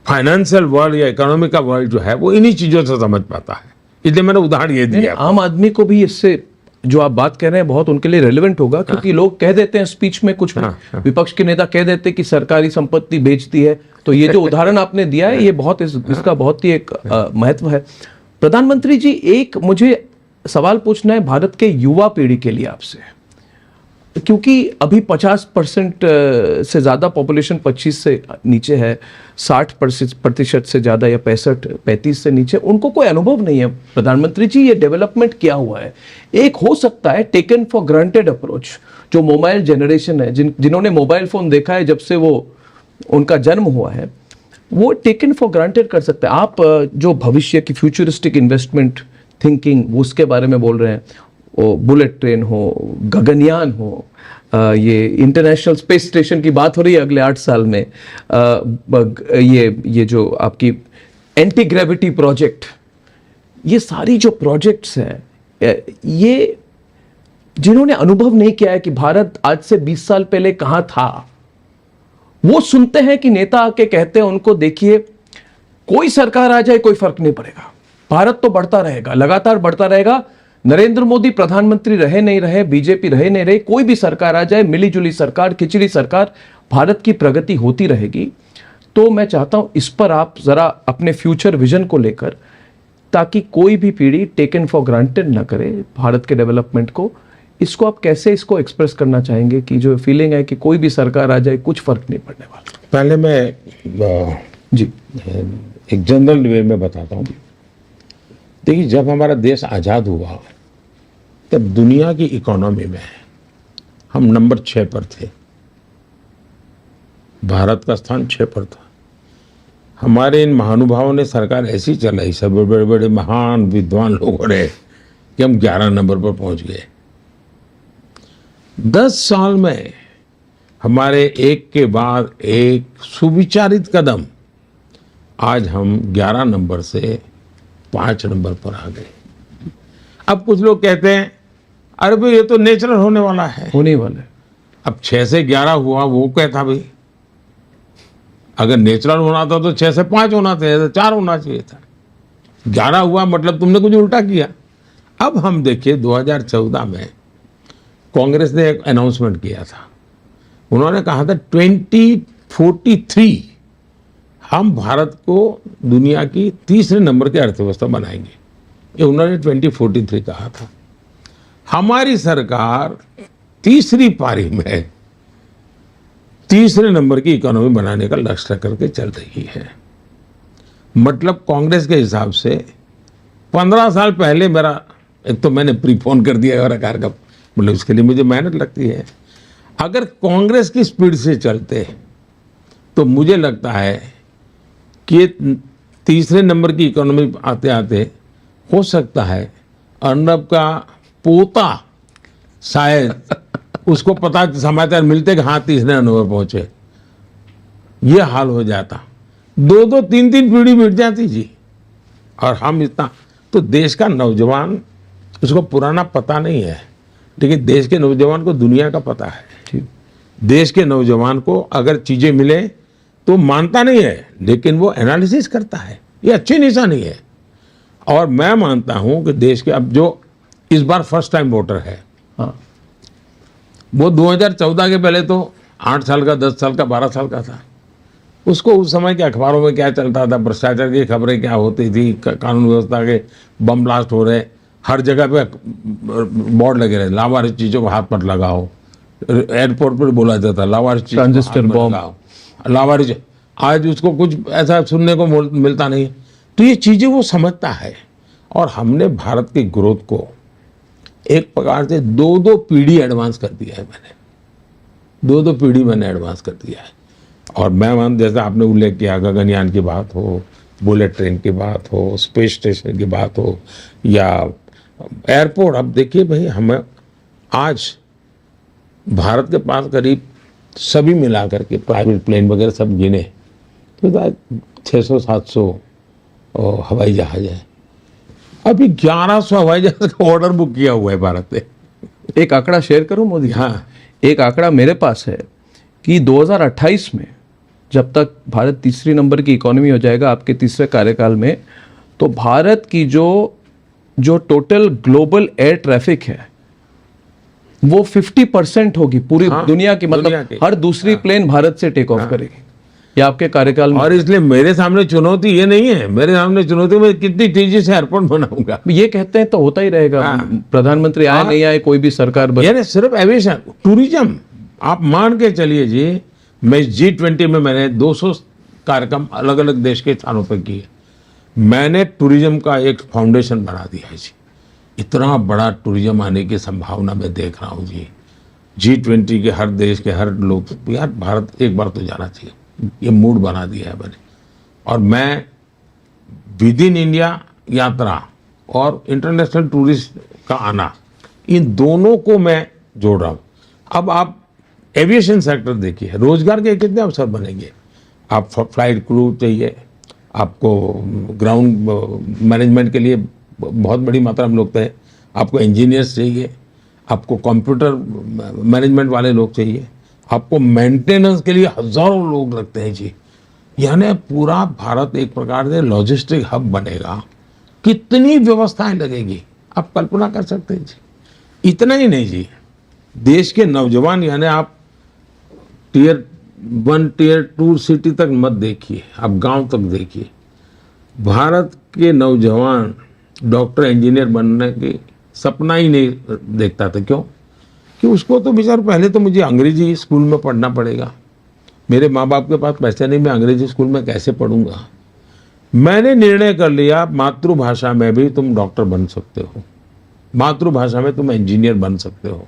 फाइनेंशियल वर्ल्ड या इकोनॉमिक का वर्ल्ड जो है वो इन्हीं चीजों से समझ पाता है, इसलिए मैंने उदाहरण ये दिया। आम आदमी को भी इससे जो आप बात कह रहे हैं बहुत उनके लिए रेलेवेंट होगा, क्योंकि लोग कह देते हैं स्पीच में, कुछ विपक्ष के नेता कह देते हैं कि सरकारी संपत्ति बेचती है। तो ये जो उदाहरण आपने दिया है ये बहुत इसका बहुत ही एक महत्व है। प्रधानमंत्री जी, एक मुझे सवाल पूछना है भारत के युवा पीढ़ी के लिए आपसे, क्योंकि अभी 50% से ज़्यादा पॉपुलेशन 25 से नीचे है, 60% से ज़्यादा या 35 से नीचे, उनको कोई अनुभव नहीं है। प्रधानमंत्री जी, ये डेवलपमेंट क्या हुआ है? एक हो सकता है टेकन फॉर ग्रांटेड अप्रोच, जो मोबाइल जनरेशन है, जिन्होंने मोबाइल फ़ोन देखा है जब से वो उनका जन्म हुआ है, वो टेकन फॉर ग्रांटेड कर सकते हैं। आप जो भविष्य की फ्यूचरिस्टिक इन्वेस्टमेंट थिंकिंग उसके बारे में बोल रहे हैं, वो बुलेट ट्रेन हो, गगनयान हो, ये इंटरनेशनल स्पेस स्टेशन की बात हो रही है अगले 8 साल में, ये जो आपकी एंटी ग्रेविटी प्रोजेक्ट, ये सारी जो प्रोजेक्ट्स हैं, ये जिन्होंने अनुभव नहीं किया है कि भारत आज से 20 साल पहले कहां था, वो सुनते हैं कि नेता आके कहते हैं उनको, देखिए कोई सरकार आ जाए कोई फर्क नहीं पड़ेगा, भारत तो बढ़ता रहेगा, लगातार बढ़ता रहेगा, नरेंद्र मोदी प्रधानमंत्री रहे नहीं रहे, बीजेपी रहे नहीं रहे, कोई भी सरकार आ जाए, मिली जुली सरकार, खिचड़ी सरकार, भारत की प्रगति होती रहेगी। तो मैं चाहता हूं इस पर आप जरा अपने फ्यूचर विजन को लेकर, ताकि कोई भी पीढ़ी टेकन फॉर ग्रांटेड ना करे भारत के डेवलपमेंट को, इसको आप कैसे इसको एक्सप्रेस करना चाहेंगे कि जो फीलिंग है कि कोई भी सरकार आ जाए कुछ फर्क नहीं पड़ने वाला? पहले मैं जी एक जनरल वे में बताता हूँ। देखिए, जब हमारा देश आज़ाद हुआ तब दुनिया की इकोनॉमी में हम नंबर 6 पर थे, भारत का स्थान 6 पर था। हमारे इन महानुभावों ने सरकार ऐसी चलाई, सब बड़े बड़े महान विद्वान लोग रहे, कि हम 11 नंबर पर पहुंच गए। 10 साल में हमारे एक के बाद एक सुविचारित कदम, आज हम 11 नंबर से 5 नंबर पर आ गए। अब कुछ लोग कहते हैं अरे भाई ये तो नेचुरल होने वाला है, होने वाला है। अब 6 से 11 हुआ, वो क्या था भाई? अगर नेचुरल होना था तो 6 से 5 होना चाहिए था, 4 होना चाहिए था। 11 हुआ मतलब तुमने कुछ उल्टा किया। अब हम देखिए 2014 में कांग्रेस ने एक अनाउंसमेंट किया था, उन्होंने कहा था 2043 हम भारत को दुनिया की तीसरे नंबर की अर्थव्यवस्था बनाएंगे। ये उन्होंने 2043 कहा था। हमारी सरकार तीसरी पारी में तीसरे नंबर की इकोनॉमी बनाने का लक्ष्य करके चल रही है। मतलब कांग्रेस के हिसाब से 15 साल पहले मेरा, एक तो मैंने प्रीपोन कर दिया और आकार का, मतलब उसके लिए मुझे मेहनत लगती है। अगर कांग्रेस की स्पीड से चलते तो मुझे लगता है कि तीसरे नंबर की इकोनॉमी आते आते हो सकता है अर्नब का पोता शायद उसको पता समाचार मिलते कि हाँ तीसरे नंबर पहुंचे, ये हाल हो जाता। 2-2, 3-3 पीढ़ी मिट जाती जी। और हम इतना, तो देश का नौजवान, उसको पुराना पता नहीं है, लेकिन देश के नौजवान को दुनिया का पता है। देश के नौजवान को अगर चीजें मिले तो मानता नहीं है, लेकिन वो एनालिसिस करता है, ये अच्छी निशानी है। और मैं मानता हूं कि देश के, अब जो इस बार फर्स्ट टाइम वोटर है, हाँ, वो 2014 के पहले तो 8 साल का, 10 साल का, 12 साल का था। उसको उस समय के अखबारों में क्या चलता था, भ्रष्टाचार की खबरें क्या होती थी, कानून व्यवस्था के बम ब्लास्ट हो रहे, हर जगह पे बोर्ड लगे रहे, लावारिस चीज़ों को हाथ मत लगाओ। एयरपोर्ट पर बोला जाता लावारिस चीज़ ट्रांजिस्टर बम, लावारिस। आज उसको कुछ ऐसा सुनने को मिलता नहीं। तो ये चीज़ें वो समझता है। और हमने भारत की ग्रोथ को एक प्रकार से 2-2 पीढ़ी एडवांस कर दिया है। मैंने 2-2 पीढ़ी मैंने एडवांस कर दिया है। और मैं मान, जैसा आपने उल्लेख किया, गगनयान की बात हो, बुलेट ट्रेन की बात हो, स्पेस स्टेशन की बात हो, या एयरपोर्ट। अब देखिए भाई, हमें आज भारत के पास करीब सभी मिला करके प्राइवेट प्लेन वगैरह सब गिने तो 600-700 हवाई जहाज है। अभी 1100 हवाई जहाज का ऑर्डर बुक किया हुआ है भारत ने। एक आंकड़ा शेयर करूं मोदी? हाँ, एक आंकड़ा मेरे पास है कि 2028 में जब तक भारत तीसरी नंबर की इकोनॉमी हो जाएगा आपके तीसरे कार्यकाल में, तो भारत की जो टोटल ग्लोबल एयर ट्रैफिक है वो 50% होगी पूरी दुनिया की। मतलब हर दूसरी प्लेन भारत से टेक ऑफ करेगी। ये आपके कार्यकाल में। और इसलिए मेरे सामने चुनौती ये नहीं है, मेरे सामने चुनौती में कितनी तेजी से एयरपोर्ट बनाऊंगा। ये कहते हैं तो होता ही रहेगा, प्रधानमंत्री आए नहीं आए, कोई भी सरकार यानी सिर्फ एविएशन, टूरिज्म, आप मान के चलिए जी। मैं G20 में मैंने 200 कार्यक्रम अलग अलग देश के स्थानों पर किए। मैंने टूरिज्म का एक फाउंडेशन बना दिया है जी। इतना बड़ा टूरिज्म आने की संभावना मैं देख रहा हूँ जी। G20 के हर देश के हर लोग, यार भारत एक बार तो जाना चाहिए, ये मूड बना दिया है मैंने। और मैं विद इन इंडिया यात्रा और इंटरनेशनल टूरिस्ट का आना, इन दोनों को मैं जोड़ रहा हूँ। अब आप एविएशन सेक्टर देखिए, रोजगार के कितने अवसर बनेंगे। आप फ्लाइट क्रू चाहिए, आपको ग्राउंड मैनेजमेंट के लिए बहुत बड़ी मात्रा में लोग चाहिए, आपको इंजीनियर्स चाहिए, आपको कंप्यूटर मैनेजमेंट वाले लोग चाहिए, आपको मेंटेनेंस के लिए हजारों लोग लगते हैं जी। यानी पूरा भारत एक प्रकार से लॉजिस्टिक हब बनेगा। कितनी व्यवस्थाएं लगेगी, आप कल्पना कर सकते हैं जी। इतना ही नहीं जी, देश के नौजवान, यानी आप टियर 1 टियर 2 सिटी तक मत देखिए, आप गांव तक देखिए। भारत के नौजवान डॉक्टर इंजीनियर बनने की सपना ही नहीं देखता था। क्यों? कि उसको तो बेचारा पहले तो मुझे अंग्रेजी स्कूल में पढ़ना पड़ेगा, मेरे माँ बाप के पास पैसे नहीं, मैं अंग्रेजी स्कूल में कैसे पढ़ूंगा। मैंने निर्णय कर लिया, मातृभाषा में भी तुम डॉक्टर बन सकते हो, मातृभाषा में तुम इंजीनियर बन सकते हो,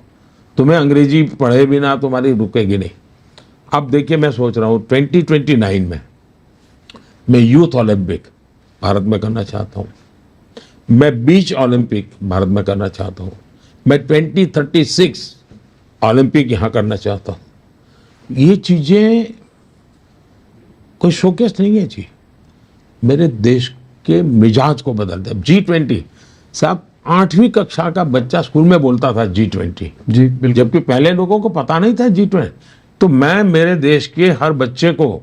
तुम्हें अंग्रेजी पढ़े बिना तुम्हारी रुकेगी नहीं। अब देखिए, मैं सोच रहा हूँ 2029 में मैं यूथ ओलंपिक भारत में करना चाहता हूँ, मैं बीच ओलंपिक भारत में करना चाहता हूँ, मैं 2036 ओलंपिक यहाँ करना चाहता हूँ। ये चीज़ें कोई शोकेस नहीं है जी, मेरे देश के मिजाज को बदलते। G20 साहब, 8वीं कक्षा का बच्चा स्कूल में बोलता था G20 जी बिल्कुल, जबकि पहले लोगों को पता नहीं था G20। तो मैं मेरे देश के हर बच्चे को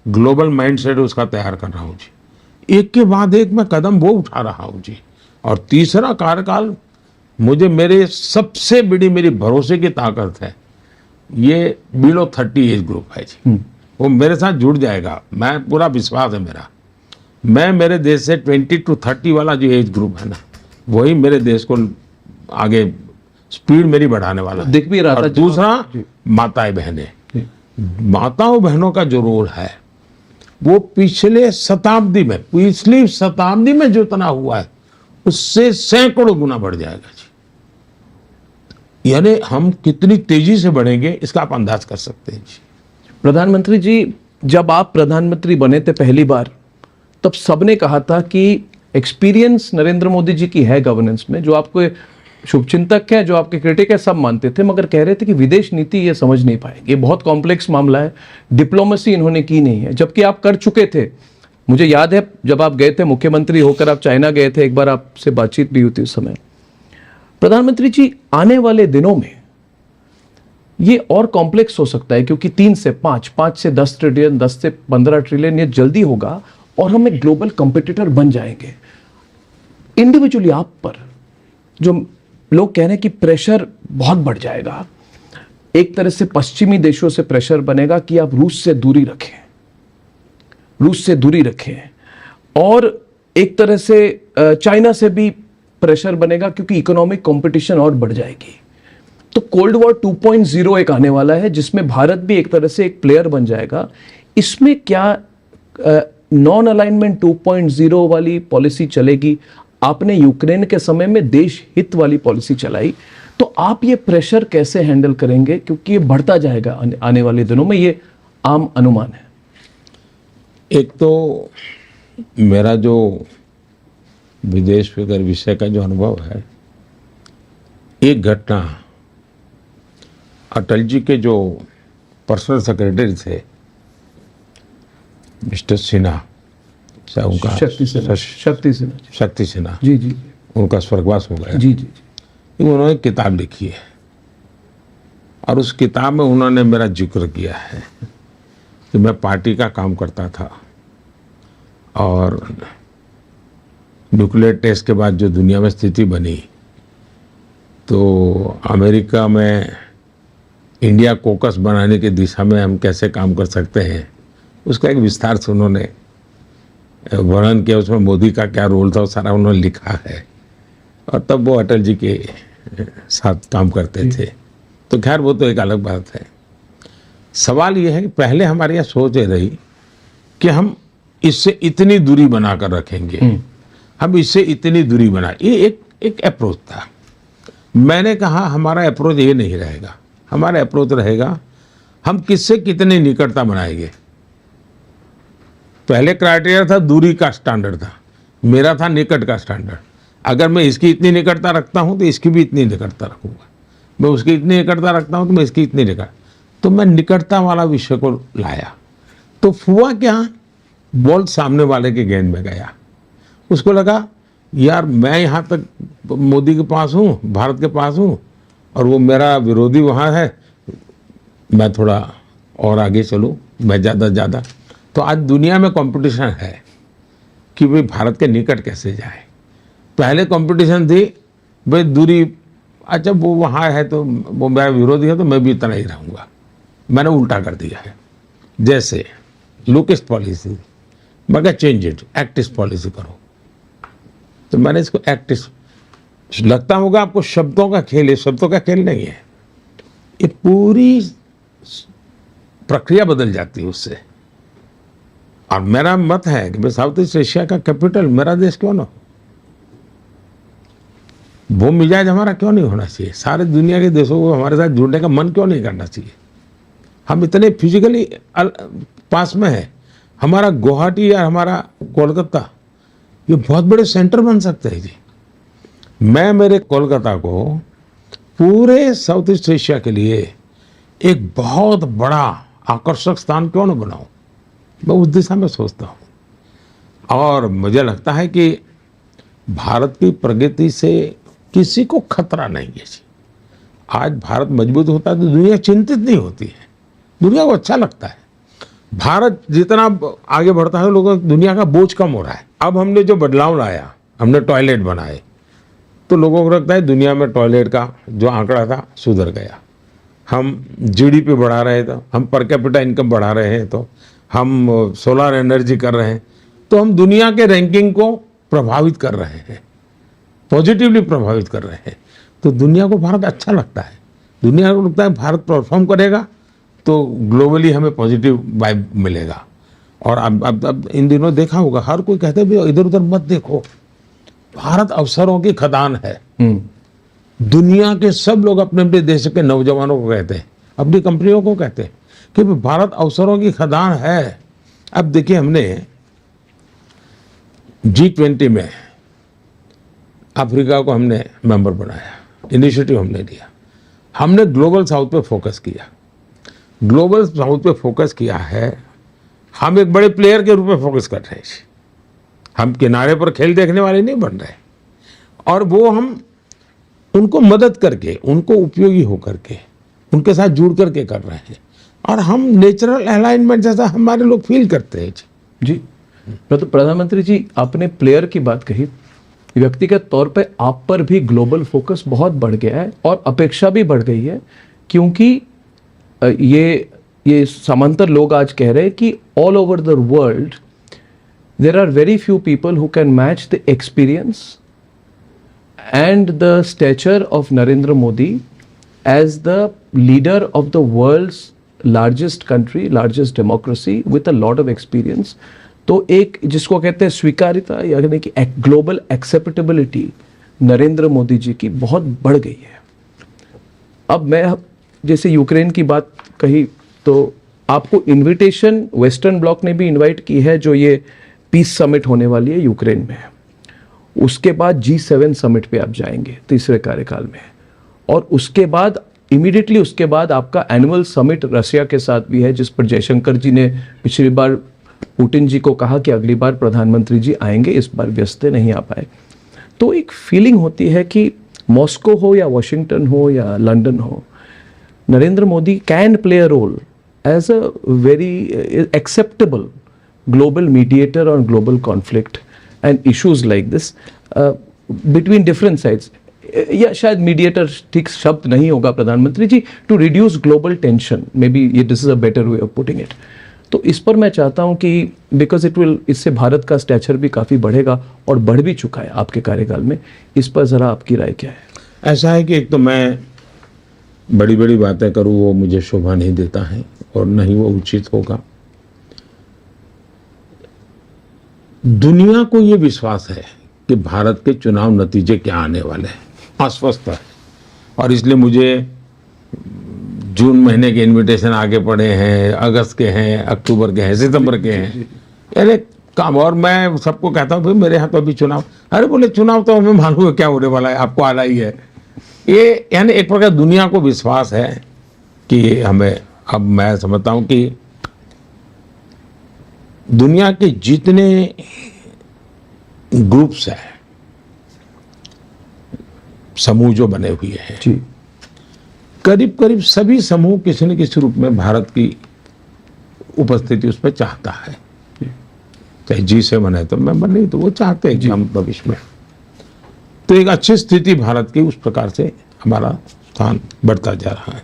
ग्लोबल माइंडसेट उसका तैयार कर रहा हूँ जी। एक के बाद एक मैं कदम वो उठा रहा हूँ जी। और तीसरा कार्यकाल मुझे, मेरे सबसे बड़ी मेरी भरोसे की ताकत है, ये बिलो 30 एज ग्रुप है जी, वो मेरे साथ जुड़ जाएगा। मैं पूरा विश्वास है मेरा, मैं मेरे देश से 20 to 30 वाला जो एज ग्रुप है ना, वही मेरे देश को आगे स्पीड मेरी बढ़ाने वाला है। दिख भी रहा था। और दूसरा, माताएं बहनें, माताओं बहनों का जो रोल है वो पिछली शताब्दी में जो इतना हुआ है उससे सैकड़ों गुना बढ़ जाएगा जी। यानी हम कितनी तेजी से बढ़ेंगे इसका आप अंदाज कर सकते हैं जी। प्रधानमंत्री जी, जब आप प्रधानमंत्री बने थे पहली बार, तब सबने कहा था कि एक्सपीरियंस नरेंद्र मोदी जी की है गवर्नेंस में। जो आपको शुभचिंतक है, जो आपके क्रिटिक है, सब मानते थे, मगर कह रहे थे कि विदेश नीति ये समझ नहीं पाएंगे, बहुत कॉम्प्लेक्स मामला है, डिप्लोमेसी इन्होंने की नहीं है, जबकि आप कर चुके थे। मुझे याद है जब आप गए थे मुख्यमंत्री होकर, आप चाइना गए थे, एक बार आपसे बातचीत भी हुई थी उस समय। प्रधानमंत्री जी, आने वाले दिनों में ये और कॉम्प्लेक्स हो सकता है, क्योंकि 3 से 5, 5 से 10 ट्रिलियन, 10 से 15 ट्रिलियन ये जल्दी होगा और हम एक ग्लोबल कंपटीटर बन जाएंगे। इंडिविजुअली आप पर जो लोग कह रहे हैं कि प्रेशर बहुत बढ़ जाएगा, एक तरह से पश्चिमी देशों से प्रेशर बनेगा कि आप रूस से दूरी रखें, और एक तरह से चाइना से भी प्रेशर बनेगा क्योंकि इकोनॉमिक कंपटीशन और बढ़ जाएगी। तो कोल्ड वॉर 2.0 एक आने वाला है, जिसमें भारत भी एक तरह से एक प्लेयर बन जाएगा। इसमें क्या नॉन अलाइनमेंट 2.0 वाली पॉलिसी चलेगी? आपने यूक्रेन के समय में देश हित वाली पॉलिसी चलाई, तो आप ये प्रेशर कैसे हैंडल करेंगे? क्योंकि ये बढ़ता जाएगा आने वाले दिनों में, ये आम अनुमान है। एक तो मेरा जो विदेश फिगर विषय का जो अनुभव है, एक घटना, अटल जी के जो पर्सनल सेक्रेटरी थे मिस्टर सिन्हा, उनका शक्ति सिन्हा जी, उनका स्वर्गवास हो गया जी। उन्होंने किताब लिखी है और उस किताब में उन्होंने मेरा जिक्र किया है कि मैं पार्टी का काम करता था और न्यूक्लियर टेस्ट के बाद जो दुनिया में स्थिति बनी, तो अमेरिका में इंडिया कोकस बनाने की दिशा में हम कैसे काम कर सकते हैं, उसका एक विस्तार से उन्होंने वर्णन किया। उसमें मोदी का क्या रोल था वो सारा उन्होंने लिखा है, और तब वो अटल जी के साथ काम करते थे। तो खैर वो तो एक अलग बात है। सवाल ये है कि पहले हमारे यहाँ सोच रही कि हम इससे इतनी दूरी बनाकर रखेंगे, हम इससे इतनी दूरी बना, ये एक अप्रोच था। मैंने कहा हमारा अप्रोच ये नहीं रहेगा, हमारा अप्रोच रहेगा हम किससे कितनी निकटता बनाएंगे। पहले क्राइटेरिया था दूरी का स्टैंडर्ड था, मेरा था निकट का स्टैंडर्ड। अगर मैं इसकी इतनी निकटता रखता हूं तो इसकी भी इतनी निकटता रखूंगा। मैं उसकी इतनी निकटता रखता हूँ तो मैं इसकी इतनी निकट, तो मैं निकटता वाला विषय को लाया। तो हुआ क्या, बॉल सामने वाले के गेंद में गया। उसको लगा यार मैं यहाँ तक मोदी के पास हूँ, भारत के पास हूँ, और वो मेरा विरोधी वहाँ है, मैं थोड़ा और आगे चलूँ, मैं ज़्यादा। तो आज दुनिया में कंपटीशन है कि भाई भारत के निकट कैसे जाए। पहले कंपटीशन थी भाई दूरी, अच्छा वो वहाँ है तो वो मेरा विरोधी है तो मैं भी इतना ही रहूँगा। मैंने उल्टा कर दिया है। जैसे लुकिस्ट पॉलिसी, मगर चेंज इट, एक्टिस्ट पॉलिसी करो। तो मैंने इसको एक्टिस्ट, लगता होगा आपको शब्दों का खेल है, शब्दों का खेल नहीं है, ये पूरी प्रक्रिया बदल जाती है उससे। और मेरा मत है कि साउथ ईस्ट एशिया का कैपिटल मेरा देश क्यों ना हो, वो मिजाज हमारा क्यों नहीं होना चाहिए। सारे दुनिया के देशों को हमारे साथ जुड़ने का मन क्यों नहीं करना चाहिए। हम इतने फिजिकली पास में है, हमारा गुवाहाटी या हमारा कोलकाता ये बहुत बड़े सेंटर बन सकते हैं जी। मैं मेरे कोलकाता को पूरे साउथ ईस्ट एशिया के लिए एक बहुत बड़ा आकर्षक स्थान क्यों न बनाऊं, मैं उस दिशा में सोचता हूं। और मुझे लगता है कि भारत की प्रगति से किसी को खतरा नहीं है जी। आज भारत मजबूत होता है तो दुनिया चिंतित नहीं होती है, दुनिया को अच्छा लगता है। भारत जितना आगे बढ़ता है लोगों दुनिया का बोझ कम हो रहा है। अब हमने जो बदलाव लाया, हमने टॉयलेट बनाए, तो लोगों को लगता है दुनिया में टॉयलेट का जो आंकड़ा था सुधर गया। हम जीडीपी बढ़ा रहे थे, हम पर कैपिटा इनकम बढ़ा रहे हैं, तो हम सोलर एनर्जी कर रहे हैं, तो हम दुनिया के रैंकिंग को प्रभावित कर रहे हैं, पॉजिटिवली प्रभावित कर रहे हैं। तो दुनिया को भारत अच्छा लगता है, दुनिया को लगता है भारत परफॉर्म करेगा तो ग्लोबली हमें पॉजिटिव वाइब मिलेगा। और अब इन दिनों देखा होगा हर कोई कहते भी इधर उधर मत देखो, भारत अवसरों की खदान है। दुनिया के सब लोग अपने अपने देश के नौजवानों को कहते हैं, अपनी कंपनियों को कहते हैं कि भारत अवसरों की खदान है। अब देखिए हमने G20 में अफ्रीका को हमने मेंबर बनाया, इनिशिएटिव हमने लिया, हमने ग्लोबल साउथ पे फोकस किया। ग्लोबल साउथ पे फोकस किया है, हम एक बड़े प्लेयर के रूप में फोकस कर रहे हैं, हम किनारे पर खेल देखने वाले नहीं बन रहे। और वो हम उनको मदद करके, उनको उपयोगी होकर के, उनके साथ जुड़ करके कर रहे हैं। और हम नेचुरल अलाइनमेंट जैसा हमारे लोग फील करते हैं जी। तो प्रधानमंत्री जी, आपने प्लेयर की बात कही, व्यक्तिगत तौर पे आप पर भी ग्लोबल फोकस बहुत बढ़ गया है और अपेक्षा भी बढ़ गई है, क्योंकि ये समांतर लोग आज कह रहे हैं कि all over the world there are very few people who can match the experience and the stature of Narendra Modi as the leader of the world's largest country, largest democracy with a lot of experience. तो एक जिसको कहते हैं स्वीकार्यता यानी कि ग्लोबल एक्सेप्टेबिलिटी नरेंद्र मोदी जी की बहुत बढ़ गई है। अब मैं जैसे यूक्रेन की बात कही तो आपको इनविटेशन वेस्टर्न ब्लॉक ने भी इनवाइट की है, जो ये पीस समिट होने वाली है यूक्रेन में। उसके बाद G7 समिट पे आप जाएंगे तीसरे कार्यकाल में, और उसके बाद इमीडिएटली उसके बाद आपका एनुअल समिट रशिया के साथ भी है, जिस पर जयशंकर जी ने पिछली बार पुतिन जी को कहा कि अगली बार प्रधानमंत्री जी आएंगे, इस बार व्यस्त नहीं आ पाए। तो एक फीलिंग होती है कि मॉस्को हो या वॉशिंगटन हो या लंदन हो, Narendra Modi can play a role as a very acceptable global mediator on global conflict and issues like this between different sides, या शायद मीडिएटर ठीक शब्द नहीं होगा प्रधानमंत्री ji, to reduce global tension, may be ये this is a better way of putting it. तो इस पर मैं चाहता हूं कि बिकॉज इट विल, इससे भारत का स्टैचर भी काफ़ी बढ़ेगा और बढ़ भी चुका है आपके कार्यकाल में, इस पर ज़रा आपकी राय क्या है? ऐसा है कि एक तो मैं बड़ी बड़ी बातें करूं वो मुझे शोभा नहीं देता है और नहीं वो उचित होगा। दुनिया को ये विश्वास है कि भारत के चुनाव नतीजे क्या आने वाले हैं, अस्वस्थ है। और इसलिए मुझे जून महीने के इनविटेशन आगे पड़े हैं, अगस्त के हैं, अक्टूबर के हैं, सितंबर के हैं, यानी काम। और मैं सबको कहता हूँ भाई मेरे यहाँ तो अभी चुनाव, अरे बोले चुनाव तो हमें मालूम है क्या होने वाला है, आपको आना ही है। ये यानी एक प्रकार दुनिया को विश्वास है कि हमें, अब मैं समझता हूं कि दुनिया के जितने ग्रुप्स हैं, समूह जो बने हुए हैं, जी करीब करीब सभी समूह किसी न किसी रूप में भारत की उपस्थिति उस पर चाहता है। चाहे G7 है तो मेंबर, नहीं तो वो चाहते हैं कि हम भविष्य में, तो एक अच्छी स्थिति भारत की, उस प्रकार से हमारा स्थान बढ़ता जा रहा है।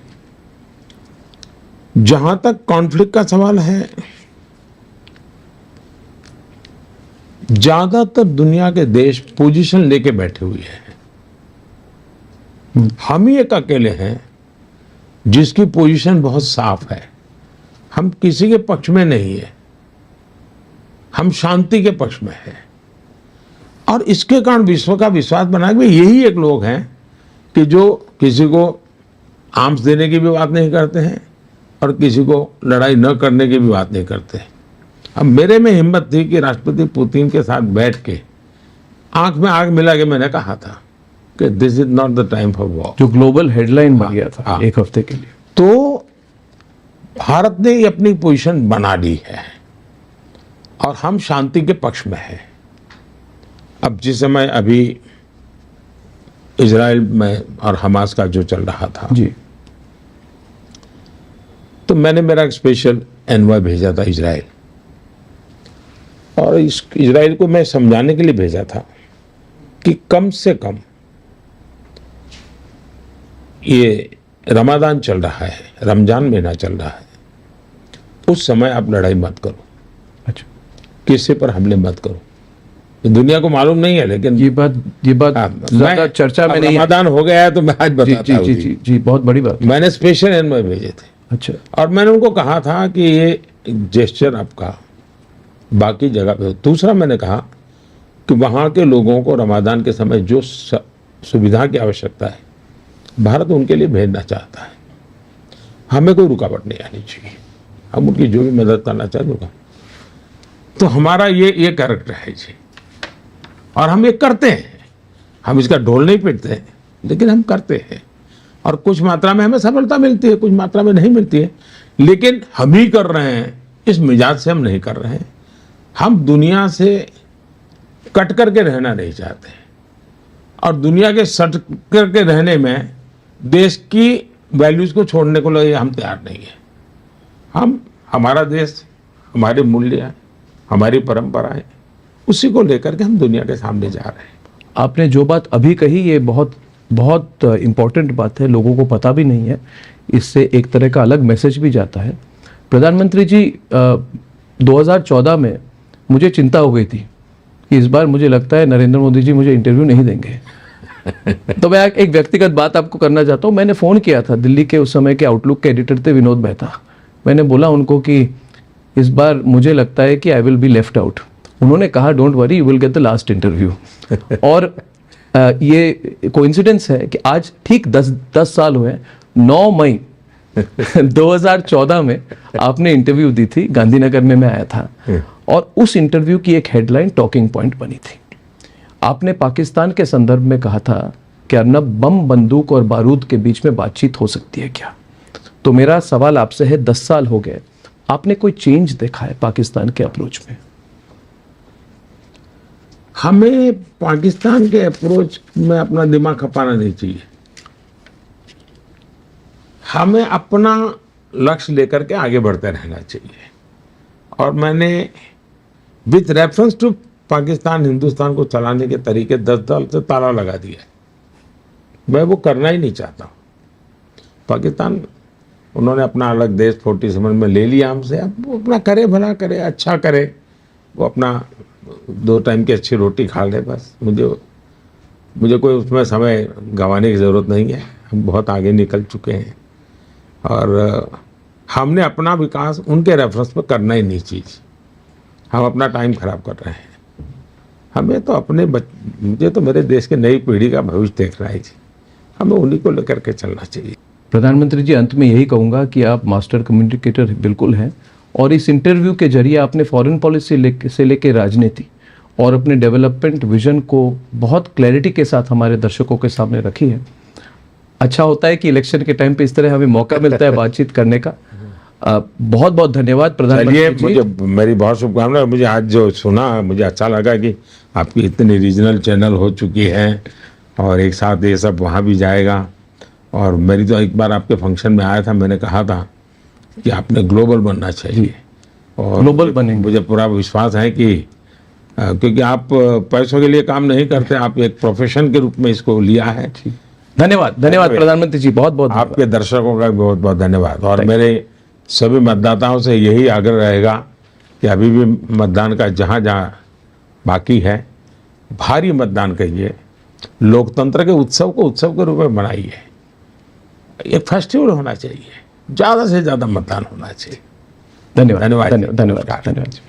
जहां तक कॉन्फ्लिक्ट का सवाल है, ज्यादातर दुनिया के देश पोजीशन लेके बैठे हुए हैं। हम ही एक अकेले हैं जिसकी पोजीशन बहुत साफ है। हम किसी के पक्ष में नहीं है, हम शांति के पक्ष में है। और इसके कारण विश्व का विश्वास बना कि यही एक लोग हैं कि जो किसी को आर्म्स देने की भी बात नहीं करते हैं और किसी को लड़ाई न करने की भी बात नहीं करते। अब मेरे में हिम्मत थी कि राष्ट्रपति पुतिन के साथ बैठ के आंख में आंख मिला के मैंने कहा था कि this is not the time for war, जो ग्लोबल हेडलाइन बन गया था एक हफ्ते के लिए। तो भारत ने ये अपनी पोजीशन बना ली है और हम शांति के पक्ष में हैं। अब जिस समय अभी इजराइल में और हमास का जो चल रहा था जी, तो मैंने मेरा एक स्पेशल एनवॉय भेजा था इजराइल, और इस इजराइल को मैं समझाने के लिए भेजा था कि कम से कम ये रमादान चल रहा है, रमजान महीना चल रहा है, उस समय आप लड़ाई मत करो। अच्छा, किसी पर हमले मत करो। ये दुनिया को मालूम नहीं है, लेकिन ये बात ज्यादा चर्चा में नहीं। रमादान हो गया है तो मैं आज जी बताता हूँ। जी जी जी, बहुत बड़ी बात। मैंने स्पेशल एनवॉय भेजे थे। अच्छा, और मैंने उनको कहा था कि ये जेस्चर आपका बाकी जगह पे हो। दूसरा मैंने कहा कि वहाँ के लोगों को रमादान के समय जो सुविधा की आवश्यकता है, भारत उनके लिए भेजना चाहता है। हमें कोई रुकावट नहीं आनी चाहिए, हम उनकी जो भी मदद करना चाहते होगा। तो हमारा ये कैरेक्टर है जी, और हम ये करते हैं। हम इसका ढोल नहीं पीटते हैं, लेकिन हम करते हैं। और कुछ मात्रा में हमें सफलता मिलती है, कुछ मात्रा में नहीं मिलती है, लेकिन हम ही कर रहे हैं। इस मिजाज से हम नहीं कर रहे हैं। हम दुनिया से कट करके रहना नहीं चाहते, और दुनिया के सट करके रहने में देश की वैल्यूज को छोड़ने को लिए हम तैयार नहीं है। हम, हमारा देश, हमारे मूल्य, हमारी परंपराएं, उसी को लेकर के हम दुनिया के सामने जा रहे हैं। आपने जो बात अभी कही ये बहुत बहुत इम्पोर्टेंट बात है, लोगों को पता भी नहीं है। इससे एक तरह का अलग मैसेज भी जाता है। प्रधानमंत्री जी, 2014 में मुझे चिंता हो गई थी कि इस बार मुझे लगता है नरेंद्र मोदी जी मुझे इंटरव्यू नहीं देंगे। तो मैं एक व्यक्तिगत बात आपको करना चाहता हूँ। मैंने फ़ोन किया था, दिल्ली के उस समय के आउटलुक के एडिटर थे विनोद मेहता। मैंने बोला उनको कि इस बार मुझे लगता है कि I will be left out. उन्होंने कहा don't worry, you will get the last interview. और ये कोइंसिडेंस है कि आज ठीक 10 साल हुए, 9 मई 2014 में आपने इंटरव्यू दी थी, गांधीनगर में मैं आया था, और उस इंटरव्यू की एक हेडलाइन टॉकिंग पॉइंट बनी थी। आपने पाकिस्तान के संदर्भ में कहा था कि अर्नब, बम, बंदूक और बारूद के बीच में बातचीत हो सकती है क्या? तो मेरा सवाल आपसे है, 10 साल हो गए, आपने कोई चेंज देखा है पाकिस्तान के अप्रोच में? हमें पाकिस्तान के अप्रोच में अपना दिमाग खपाना नहीं चाहिए। हमें अपना लक्ष्य लेकर के आगे बढ़ते रहना चाहिए। और मैंने with reference to Pakistan, Hindustan को चलाने के तरीके 10 साल से ताला लगा दिया। मैं वो करना ही नहीं चाहता। पाकिस्तान, उन्होंने अपना अलग देश 47 में ले लिया हमसे। अब वो अपना करे, भला करे, अच्छा करे, वो अपना 2 टाइम की अच्छी रोटी खा ले, बस। मुझे कोई उसमें समय गंवाने की ज़रूरत नहीं है। हम बहुत आगे निकल चुके हैं, और हमने अपना विकास उनके रेफरेंस पर करना ही नहीं चाहिए। हम अपना टाइम खराब कर रहे हैं। हमें तो अपने मुझे तो मेरे देश की नई पीढ़ी का भविष्य देखना है जी। हमें उन्हीं को लेकर के चलना चाहिए। प्रधानमंत्री जी, अंत में यही कहूँगा कि आप मास्टर कम्युनिकेटर बिल्कुल हैं, और इस इंटरव्यू के जरिए आपने फॉरेन पॉलिसी से लेके राजनीति और अपने डेवलपमेंट विजन को बहुत क्लैरिटी के साथ हमारे दर्शकों के सामने रखी है। अच्छा होता है कि इलेक्शन के टाइम पे इस तरह हमें मौका मिलता है बातचीत करने का। बहुत बहुत धन्यवाद चलिए, प्रधानमंत्री जी। मुझे मेरी बहुत शुभकामनाएं। मुझे आज जो सुना मुझे अच्छा लगा कि आपकी इतनी रीजनल चैनल हो चुकी है और एक साथ ये सब वहाँ भी जाएगा। और मेरी तो एक बार आपके फंक्शन में आया था, मैंने कहा था कि आपने ग्लोबल बनना चाहिए और ग्लोबल बनेंगे। मुझे पूरा विश्वास है कि क्योंकि आप पैसों के लिए काम नहीं करते, आप एक प्रोफेशन के रूप में इसको लिया है। धन्यवाद धन्यवाद प्रधानमंत्री जी, बहुत बहुत धन्यवाद। आपके दर्शकों का भी बहुत बहुत धन्यवाद। और मेरे सभी मतदाताओं से यही आग्रह रहेगा कि अभी भी मतदान का जहाँ जहाँ बाकी है भारी मतदान करिए, लोकतंत्र के उत्सव को उत्सव के रूप में बनाइए। एक फेस्टिवल होना चाहिए, ज़्यादा से ज़्यादा मतदान होना चाहिए। धन्यवाद धन्यवाद। धन्यवाद धन्यवाद धन्यवाद।